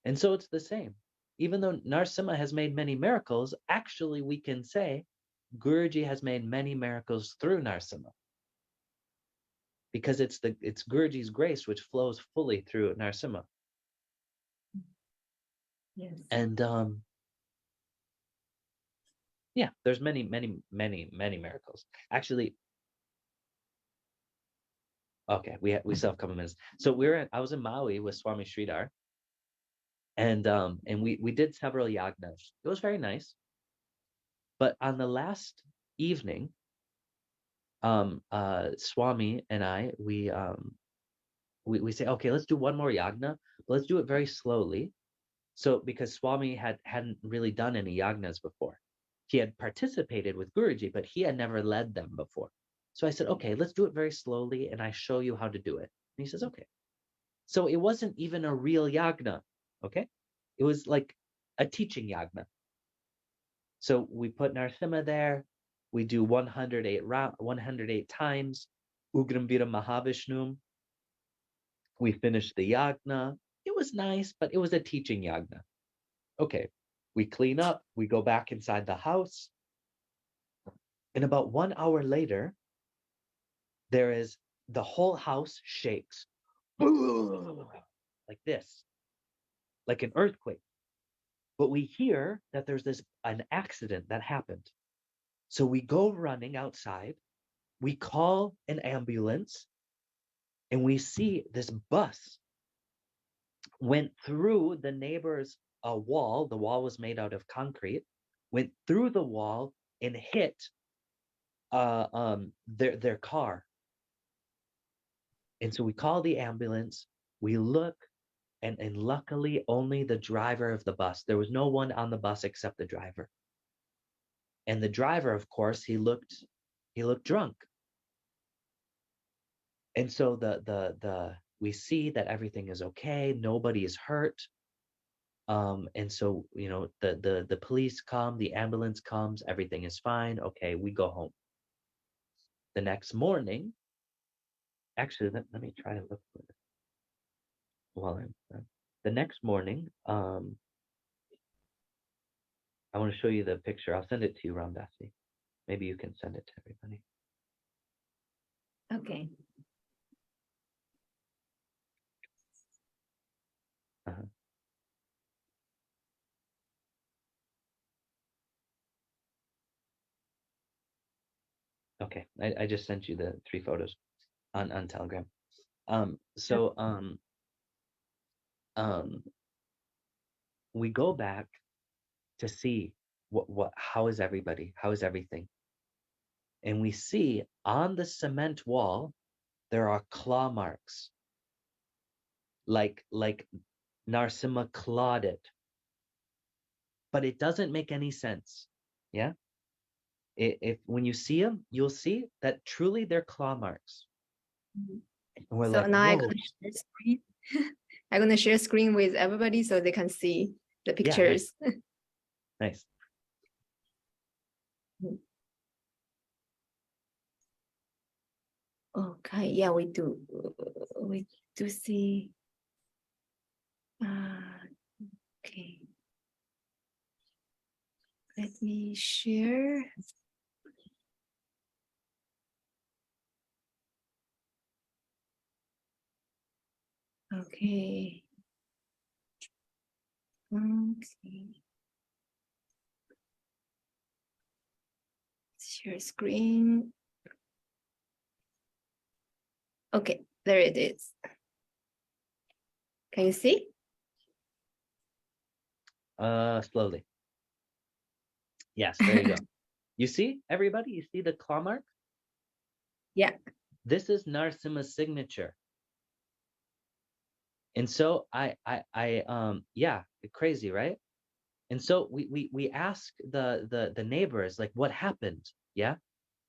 And so it's the same. Even though Narasimha has made many miracles, actually we can say Guruji has made many miracles through Narasimha. Because it's Guruji's grace which flows fully through Narasimha. Yes. And yeah, there's many miracles. Actually, okay, we still have a couple minutes. So I was in Maui with Swami Sridhar, and we did several yagnas. It was very nice. But on the last evening, Swami and I, we say, okay, let's do one more yagna, but let's do it very slowly. So because Swami hadn't really done any yagnas before. He had participated with Guruji, but he had never led them before. So I said, okay, let's do it very slowly, and I show you how to do it. And he says, okay. So it wasn't even a real yagna, okay? It was like a teaching yagna. So we put Narasimha there. We do 108 times Ugram Vira Mahavishnum. We finished the yagna. It was nice, but it was a teaching yagna. Okay, we clean up. We go back inside the house. And about 1 hour later, the whole house shakes. Like this, like an earthquake. But we hear that there's an accident that happened. So we go running outside. We call an ambulance, and we see this bus went through the neighbor's wall. The wall was made out of concrete, went through the wall and hit their car. And so we call the ambulance. We look, and luckily only the driver of the bus. There was no one on the bus except the driver. And the driver, of course, he looked drunk. And so we see that everything is okay, nobody is hurt. And so, the police come, the ambulance comes, everything is fine. Okay, we go home. The next morning, actually, let me try to look for it while I'm the next morning. I want to show you the picture. I'll send it to you, Ramdasi. Maybe you can send it to everybody. Okay. Uh-huh. Okay, I just sent you the 3 photos on Telegram. So we go back to see how is everybody, how is everything. And we see on the cement wall, there are claw marks, like Narasimha clawed it. But it doesn't make any sense. Yeah. If when you see them, you'll see that truly they're claw marks. And we're So like, now I'm whoa. gonna share screen. I'm gonna share screen with everybody so they can see the Yeah, nice. pictures. Nice. Okay, yeah, we do see. Okay, let me share. Okay. Okay. Share screen. Okay, there it is. Can you see? Slowly. Yes, there you go. You see, everybody, you see the claw mark? Yeah. This is Narasimha's signature. And so yeah, crazy, right? And so we ask the neighbors, like, what happened? Yeah.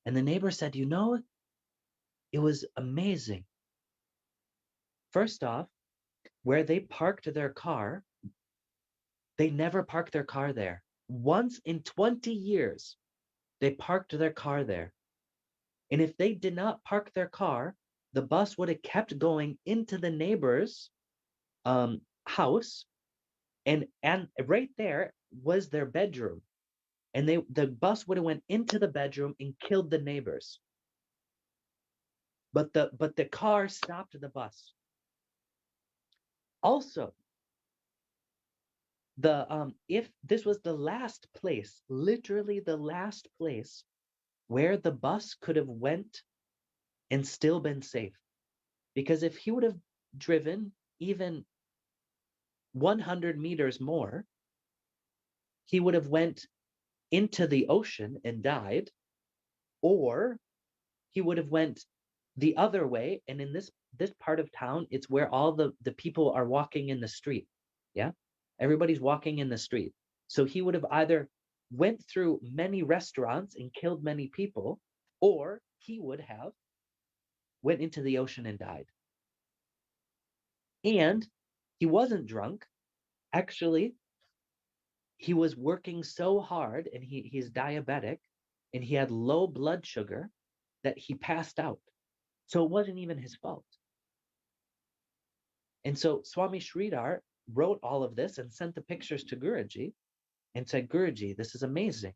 And the neighbor said, you know, it was amazing. First off, where they parked their car, they never parked their car there. Once in 20 years, they parked their car there. And if they did not park their car, the bus would have kept going into the neighbor's house. And right there was their bedroom. And the bus would have went into the bedroom and killed the neighbors. But the car stopped the bus. Also, if this was the last place, literally the last place where the bus could have went and still been safe. Because if he would have driven even 100 meters more, he would have went into the ocean and died, or he would have went the other way. And in this part of town, it's where all the people are walking in the street. Yeah, everybody's walking in the street. So he would have either went through many restaurants and killed many people, or he would have went into the ocean and died. And he wasn't drunk. Actually, he was working so hard, and he's diabetic, and he had low blood sugar that he passed out. So it wasn't even his fault. And so Swami Sridhar wrote all of this and sent the pictures to Guruji and said, Guruji, this is amazing.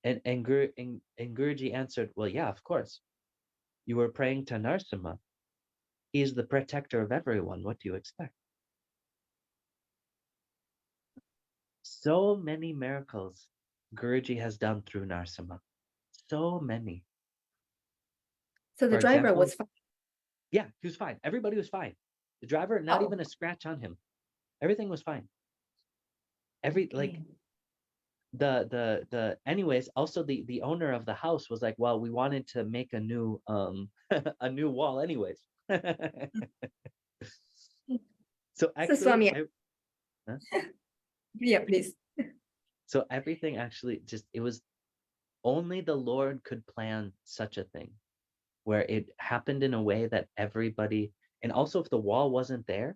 And Guruji answered, well, yeah, of course. You were praying to Narasimha. He is the protector of everyone. What do you expect? So many miracles Guruji has done through Narasimha. So many. So the For driver example, was fine. Yeah, he was fine. Everybody was fine. The driver, not even a scratch on him. Everything was fine. Anyways, also the owner of the house was like, well, we wanted to make a new a new wall anyways. So actually, Swami, huh? yeah, please. So everything actually it was only the Lord could plan such a thing, where it happened in a way that everybody, and also if the wall wasn't there,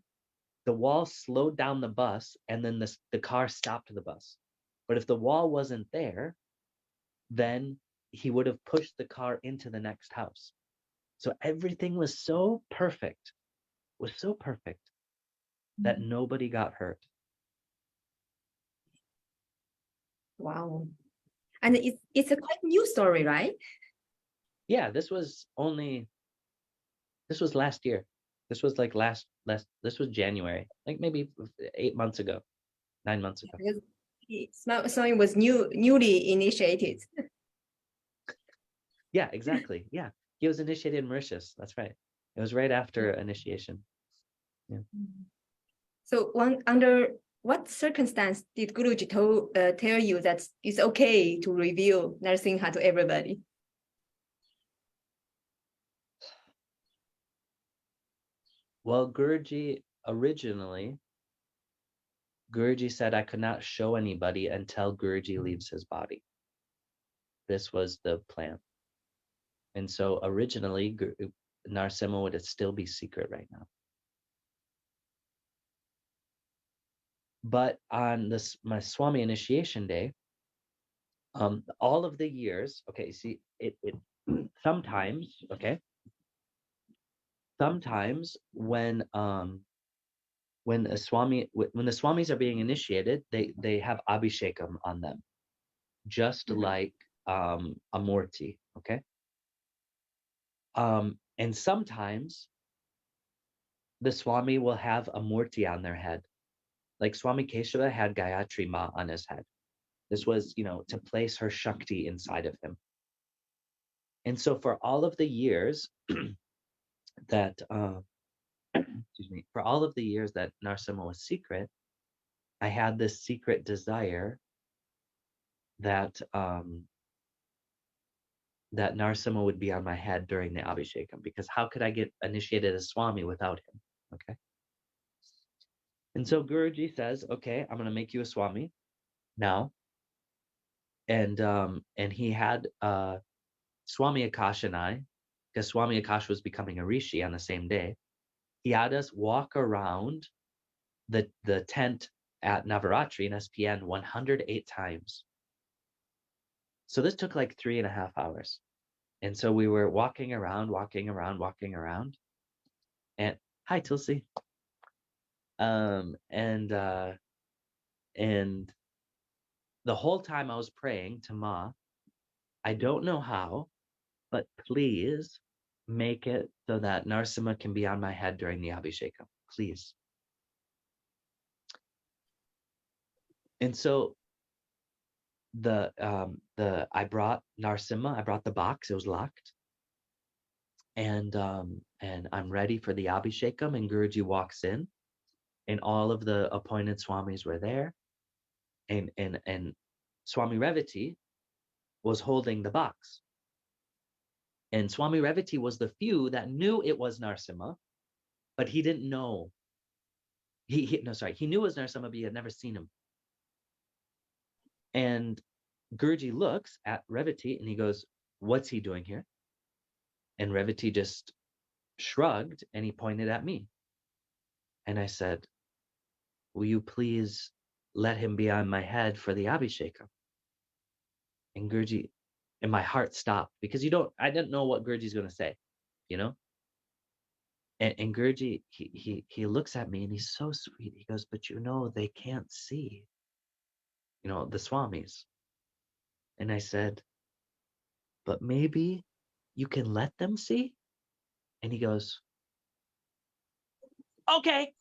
the wall slowed down the bus, and then the car stopped the bus. But if the wall wasn't there, then he would have pushed the car into the next house. So everything was so perfect, that nobody got hurt. Wow. And it's a quite new story, right? Yeah, this was last year. This was like this was January, like maybe 8 months ago, 9 months ago. Swami was newly initiated. Yeah, exactly. Yeah, he was initiated in Mauritius. That's right. It was right after initiation. Yeah. So under what circumstance did Guruji tell you that it's okay to reveal Narsimha to everybody? Well, Guruji said I could not show anybody until Guruji leaves his body. This was the plan. And so originally, Narsimha would still be secret right now. But on my Swami initiation day, all of the years, okay, see, it sometimes, okay, sometimes when the Swamis are being initiated, they have abhishekam on them, just like a murti, okay? And sometimes the Swami will have a murti on their head. Like Swami Keshava had Gayatri Ma on his head. This was, to place her Shakti inside of him. And so for all of the years that, excuse me, for all of the years that Narsimha was secret, I had this secret desire that that Narsimha would be on my head during the Abhishekam, because how could I get initiated as Swami without him? Okay. And so Guruji says, okay, I'm going to make you a Swami now. And he had Swami Akash and I, because Swami Akash was becoming a Rishi on the same day, he had us walk around the tent at Navaratri in SPN 108 times. So this took like 3.5 hours. And so we were walking around. And hi, Tulsi. And the whole time I was praying to Ma, I don't know how, but please make it so that Narsimha can be on my head during the Abhishekam, please. And so I brought Narsimha, I brought the box, it was locked. And I'm ready for the Abhishekam, and Guruji walks in, and all of the appointed Swamis were there. And Swami Revati was holding the box. And Swami Revati was the few that knew it was Narsimha, but he didn't know. He knew it was Narsimha, but he had never seen him. And Guruji looks at Revati and he goes, "What's he doing here?" And Revati just shrugged and he pointed at me. And I said, "Will you please let him be on my head for the Abhishekam?" And Guruji, and my heart stopped, because I didn't know what Guruji's going to say, And Guruji, he looks at me and he's so sweet. He goes, "But they can't see, the Swamis." And I said, "But maybe you can let them see?" And he goes, "Okay."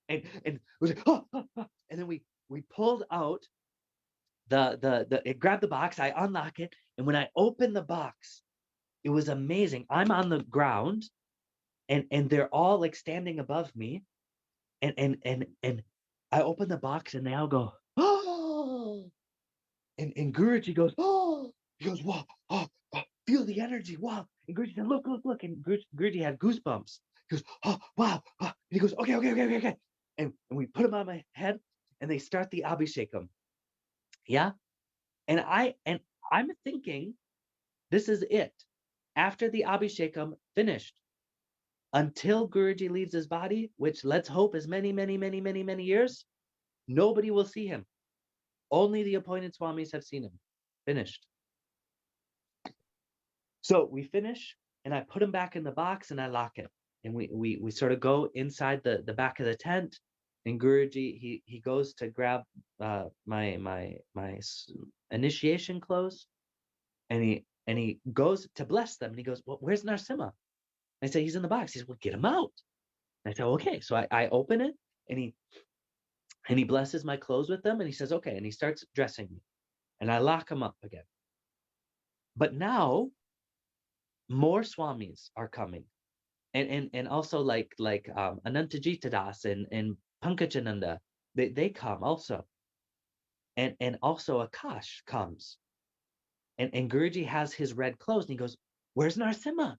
And it was like, oh, oh, oh. And then we pulled out it grabbed the box, I unlock it, and when I open the box, it was amazing. I'm on the ground and they're all like standing above me, and I open the box and they all go, "Oh!" And Guruji goes, "Oh!" He goes, "Wow, oh, oh, feel the energy, wow!" And Guruji said, "Look, look, look!" And Guruji had goosebumps. He goes, "Oh, wow!" Oh. And he goes, "Okay, okay, okay, okay, okay." And we put him on my head, and they start the Abhishekam. Yeah, and I'm thinking, this is it. After the Abhishekam finished, until Guruji leaves his body, which let's hope is many, many, many, many, many years, nobody will see him. Only the appointed Swamis have seen him. Finished. So we finish, and I put him back in the box and I lock it. And we sort of go inside the back of the tent, and Guruji, he goes to grab my initiation clothes, and he goes to bless them, and he goes, "Well, where's Narsimha?" I say, "He's in the box." He says, "Well, get him out." And I say, "Okay." So I open it, and he blesses my clothes with them, and he says, "Okay," and he starts dressing me, and I lock him up again. But now more Swamis are coming, and also like Anantajita Das and Pankajānanda, they come also. And also Akash comes. And Guruji has his red clothes, and he goes, "Where's Narasimha?"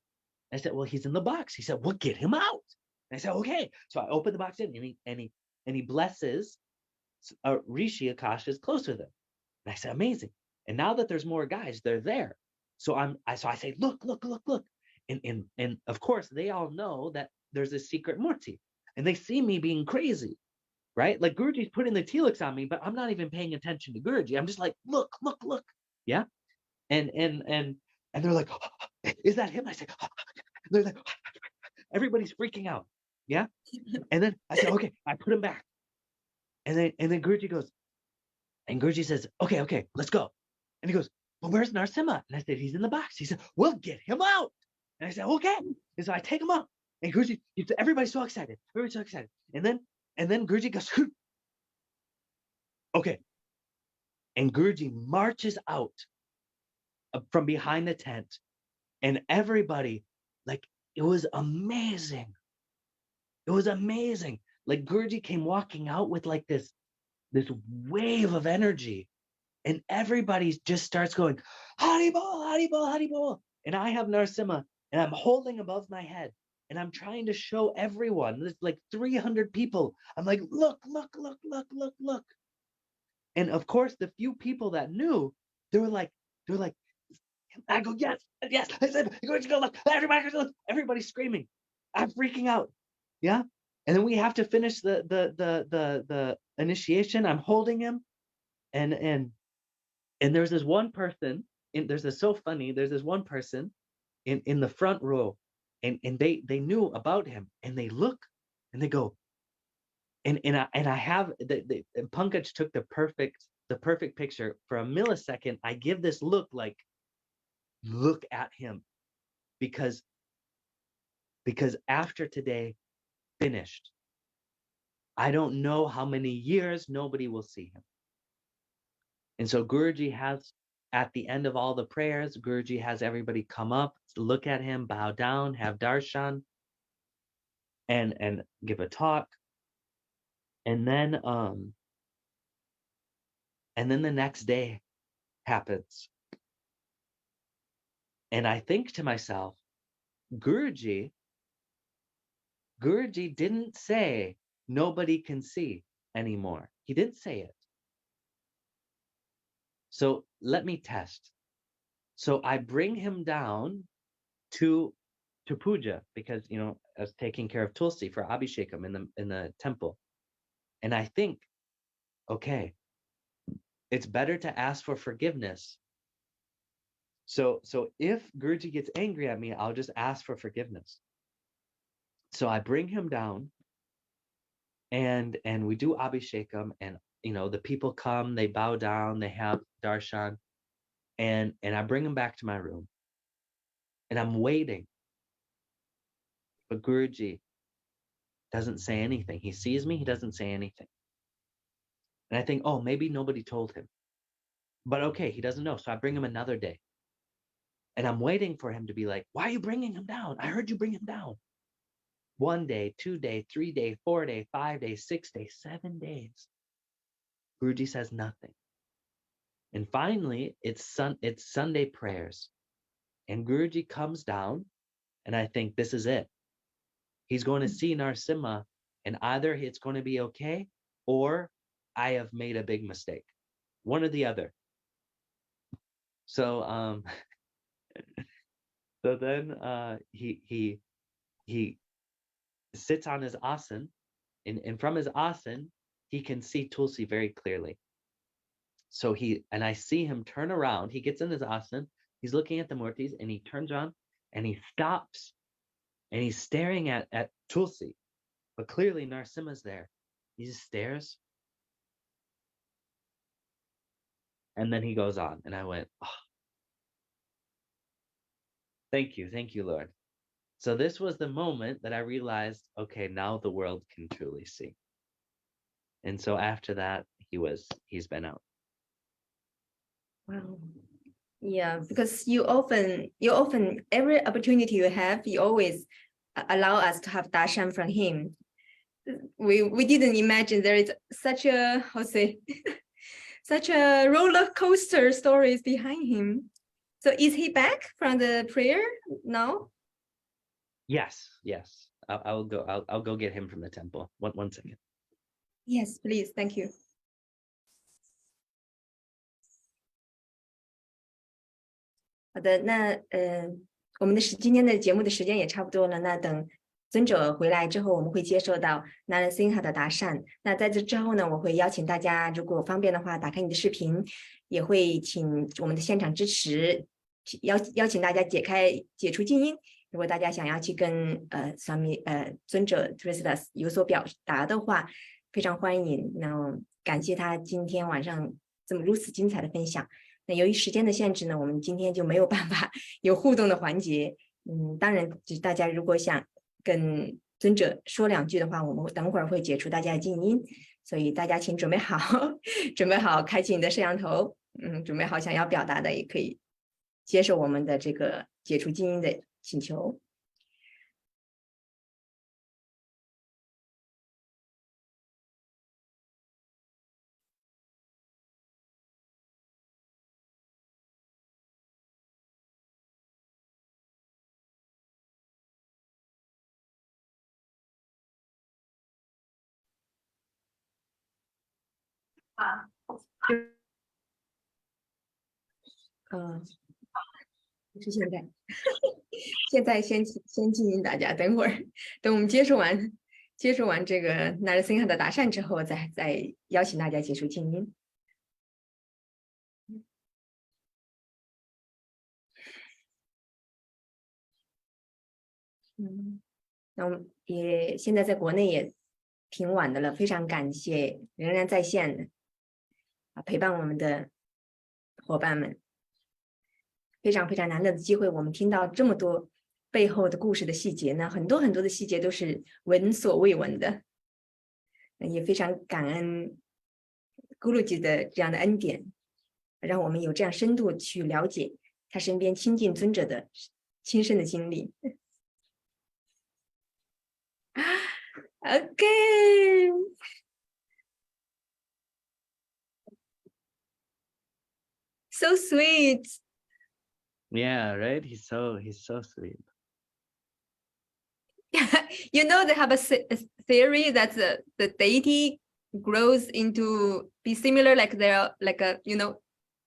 I said, "Well, he's in the box." He said, "Well, get him out." And I said, "Okay." So I opened the box in, and he blesses Rishi Akash is close with him. And I said, "Amazing." And now that there's more guys, they're there. So I say, "Look, look, look, look." And of course they all know that there's a secret Murti. And they see me being crazy, right? Like Guruji's putting the tilaks on me, but I'm not even paying attention to Guruji. I'm just like, "Look, look, look." Yeah. And they're like, "Is that him?" I say, they're like, everybody's freaking out. Yeah. And then I said, "Okay," I put him back. And then Guruji goes, and Guruji says, okay, let's go. And he goes, "Well, where's Narasimha?" And I said, "He's in the box." He said, "We'll get him out." And I said, "Okay." And so I take him out. And Guruji, everybody's so excited. Everybody's so excited. And then Guruji goes, "Okay." And Guruji marches out from behind the tent. And everybody, like, it was amazing. It was amazing. Like Guruji came walking out with like this wave of energy. And everybody just starts going, "Haribol, Haribol, Haribol." And I have Narasimha, and I'm holding above my head. And I'm trying to show everyone, there's like 300 people. I'm like, "Look, look, look, look, look, look." And of course, the few people that knew, they were like, I go, "Yes, yes." I said, "Look, everybody's screaming. I'm freaking out." Yeah. And then we have to finish the initiation. I'm holding him, and there's this one person, there's this one person in the front row, and they knew about him, and they look and they go, and I have and Pankaj took the perfect picture. For a millisecond, I give this look like, look at him, because after today finished, I don't know how many years nobody will see him. And so Guruji has, at the end of all the prayers, Guruji has everybody come up, look at him, bow down, have darshan, and give a talk. And then the next day happens. And I think to myself, Guruji didn't say nobody can see anymore. He didn't say it. So let me test. So I bring him down to puja, because I was taking care of Tulsi for Abhishekam in the temple. And I think, okay, it's better to ask for forgiveness. So if Guruji gets angry at me, I'll just ask for forgiveness. So I bring him down, and we do Abhishekam, and the people come, they bow down, they have darshan, and I bring him back to my room, and I'm waiting. But Guruji doesn't say anything. He sees me, he doesn't say anything. And I think, oh, maybe nobody told him. But okay, he doesn't know. So I bring him another day. And I'm waiting for him to be like, "Why are you bringing him down? I heard you bring him down." 1 day, 2 day, 3 day, 4 day, 5 days, 6 days, 7 days. Guruji says nothing. And finally, it's Sunday prayers. And Guruji comes down, and I think this is it. He's going to see Narasimha, and either it's going to be okay, or I have made a big mistake. One or the other. So so then he sits on his asan, and from his asan he can see Tulsi very clearly. So I see him turn around. He gets in his asan, he's looking at the murtis, and he turns around and he stops, and he's staring at Tulsi, but clearly Narasimha's there. He just stares, and then he goes on, and I went, "Oh, thank you, Lord." So this was the moment that I realized, okay, now the world can truly see. And so after that, he's been out. Wow. Yeah, because you often every opportunity you have, you always allow us to have darshan from him. we didn't imagine there is such a such a roller coaster stories behind him. So is he back from the prayer now? Yes. I'll go get him from the temple. One second. Yes, please. Thank you. 好的，那我们的今天的节目的时间也差不多了。那等尊者回来之后，我们会接受到 Narasimha 的达善。那在这之后呢，我会邀请大家，如果方便的话，打开你的视频，也会请我们的现场支持，邀请大家解除静音。如果大家想要去跟Swami 尊者 Tulsidas 有所表达的话，非常欢迎。那感谢他今天晚上这么如此精彩的分享。那由于时间的限制呢，我们今天就没有办法有互动的环节。当然，大家如果想跟尊者说两句的话，我们等会儿会解除大家的静音，所以大家请准备好，准备好开启你的摄像头，准备好想要表达的也可以接受我们的这个解除静音的请求。是现在先静音大家，等会儿等我们接受完这个 Narasimha 的达善之后，再邀请大家解除静音。那我们也现在在国内也挺晚的了，非常感谢仍然在线的陪伴我们的伙伴们，非常非常难得的机会，我们听到这么多背后的故事的细节呢，很多很多的细节都是闻所未闻的，也非常感恩咕噜吉的这样的恩典，让我们有这样深度去了解他身边亲近尊者的亲身的经历。Okay. So sweet. Yeah, right. He's so sweet. You know, they have a theory that the deity grows into be similar, like they're like a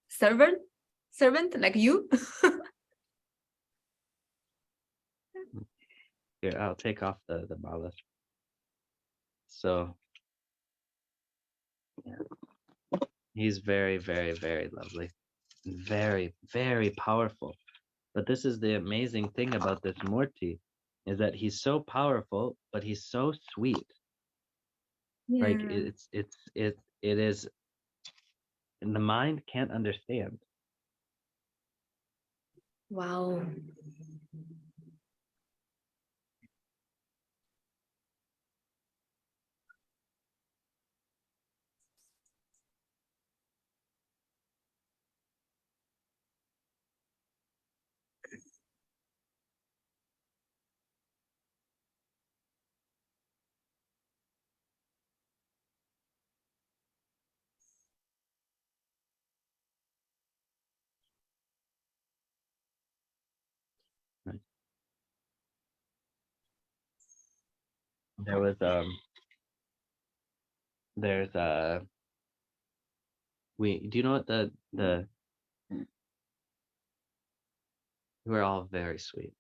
servant like you. Here, I'll take off the mala. So yeah. He's very, very, very lovely. Very, very powerful. But this is the amazing thing about this Murti, is that he's so powerful, but he's so sweet. Yeah. Like it is, and the mind can't understand. Wow. There was there's do you know what the we're all very sweet.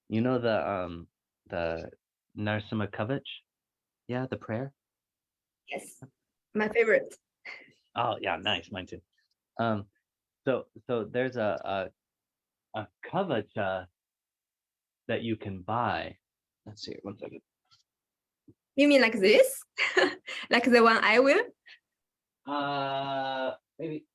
You know the Narasimha Kavach? Yeah, the prayer. Yes, my favorite. Oh yeah, nice, mine too. So there's a kavach that you can buy. Let's see, 1 second. You mean like this? Like the one I wear? Maybe.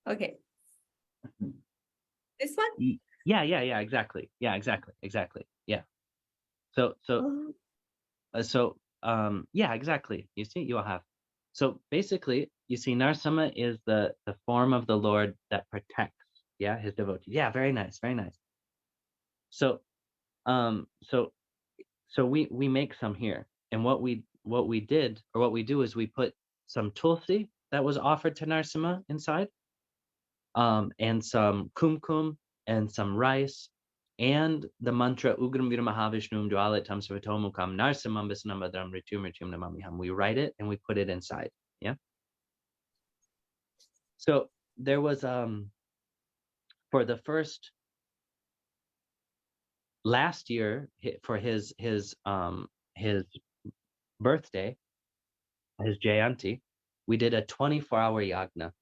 Okay. This one? Yeah, exactly. Yeah, exactly. Yeah. So yeah, exactly. You see, you will have. So basically, you see, Narasimha is the form of the Lord that protects. Yeah, his devotee. Yeah, very nice, very nice. So we make some here, and what we did, or what we do, is we put some tulsi that was offered to Narasimha inside, and some kumkum, and some rice, and the mantra Ugram Vira Mahavishnum Dwalitam Savatomukam Narasimham Visnambadram Ritum Ritum Namamiham. We write it and we put it inside. Yeah. So there was for the first last year, for his birthday, his Jayanti, we did a 24-hour yagna.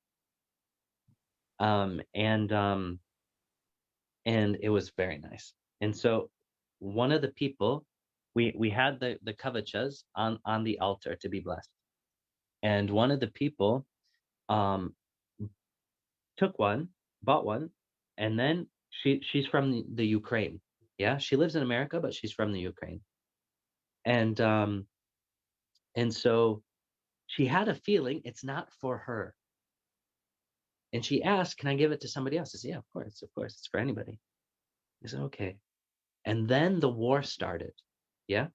And it was very nice. And so one of the people, we had the kavachas on the altar to be blessed. And one of the people bought one, and then she's from the Ukraine. Yeah, she lives in America, but she's from the Ukraine. And so she had a feeling it's not for her. And she asked, can I give it to somebody else? I said, yeah, of course, it's for anybody. I said, okay. And then the war started. Yeah.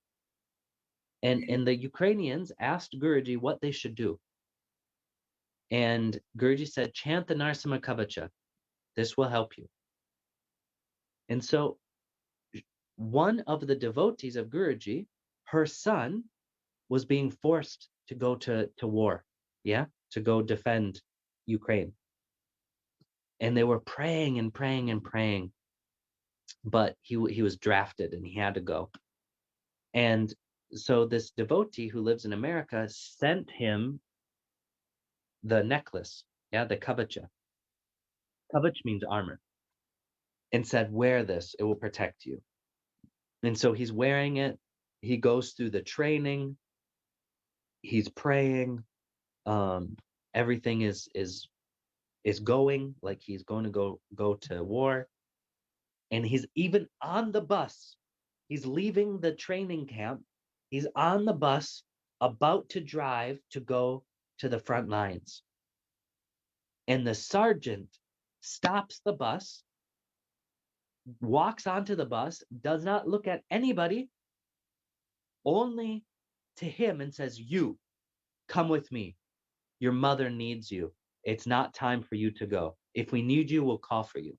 And the Ukrainians asked Guruji what they should do. And Guruji said, chant the Narasimha Kavacha. This will help you. And so one of the devotees of Guruji, her son, was being forced to go to war. Yeah. To go defend Ukraine. And they were praying and praying and praying, but he was drafted and he had to go. And so this devotee who lives in America sent him the necklace, yeah, the kavacha. Kavach means armor. And said, wear this, it will protect you. And so he's wearing it. He goes through the training. He's praying. Everything is going, like he's going to go to war. And he's even on the bus. He's leaving the training camp. He's on the bus, about to drive to go to the front lines. And the sergeant stops the bus, walks onto the bus, does not look at anybody, only to him, and says, you, come with me. Your mother needs you. It's not time for you to go. If we need you, we'll call for you.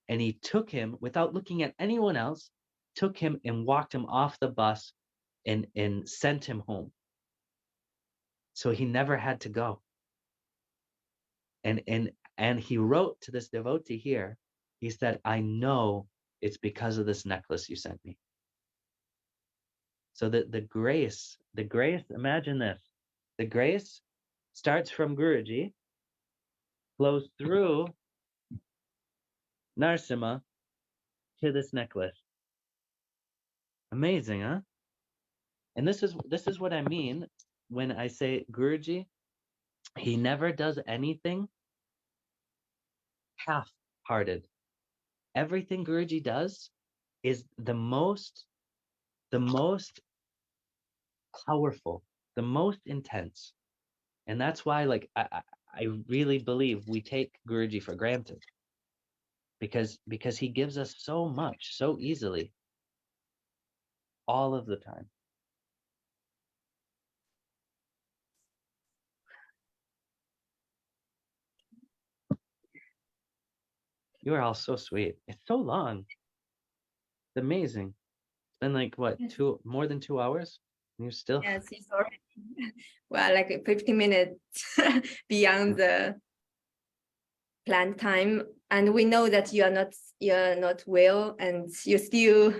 And he took him, without looking at anyone else, took him and walked him off the bus and sent him home. So he never had to go. And he wrote to this devotee here, he said, I know it's because of this necklace you sent me. So the grace, imagine this. The grace starts from Guruji, flows through Narasimha to this necklace. Amazing, huh? And this is what I mean when I say Guruji, he never does anything half-hearted. Everything Guruji does is the most powerful, the most intense. And that's why, like, I really believe we take Guruji for granted, because he gives us so much so easily, all of the time. You are all so sweet. It's so long. It's amazing. It's been like what, more than 2 hours? And you're still. Yes, it's already well, like 50 minutes beyond the planned time. And we know that you're not well, and you still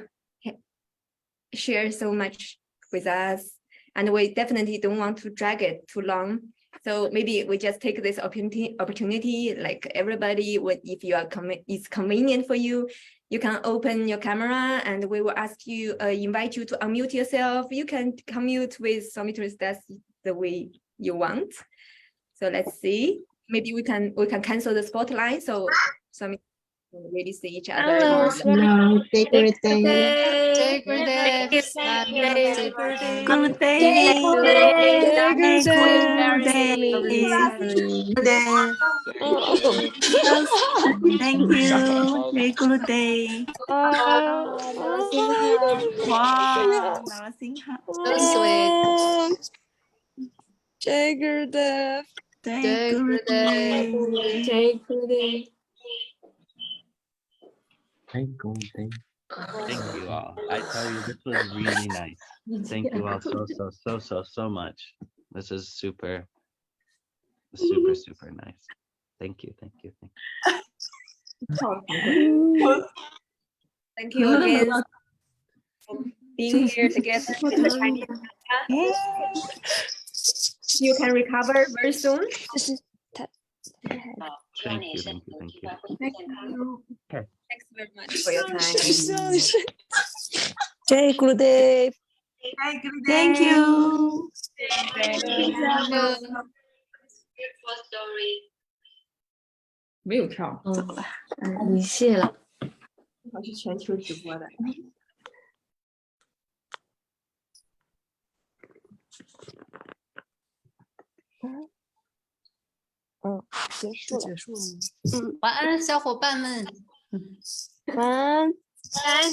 share so much with us. And we definitely don't want to drag it too long. So maybe we just take this opportunity, like everybody, if you are it's convenient for you, you can open your camera and we will invite you to unmute yourself. You can commute with Swami Tulsidas the way you want. So let's see. Maybe we can cancel the spotlight so Swami can really see each other. Hello, Swami. Okay. Jai Gurudev. Jai Gurudev. Good day. Jai Gurudev. Thank you. Very good day. Wow, Narasimha. So sweet. Jai Gurudev. Jai Gurudev. Jai Gurudev. Thank you all. I tell you, this was really nice. Thank you all so much. This is super nice. Thank you. Thank you again for being here together with the Chinese. You can recover very soon. Thank you. Thanks very much for your time. Jai Gurudev. Thank you. 没有跳，走了，离谢了。我是全球直播的。结束了。晚安，小伙伴们。晚安。晚安，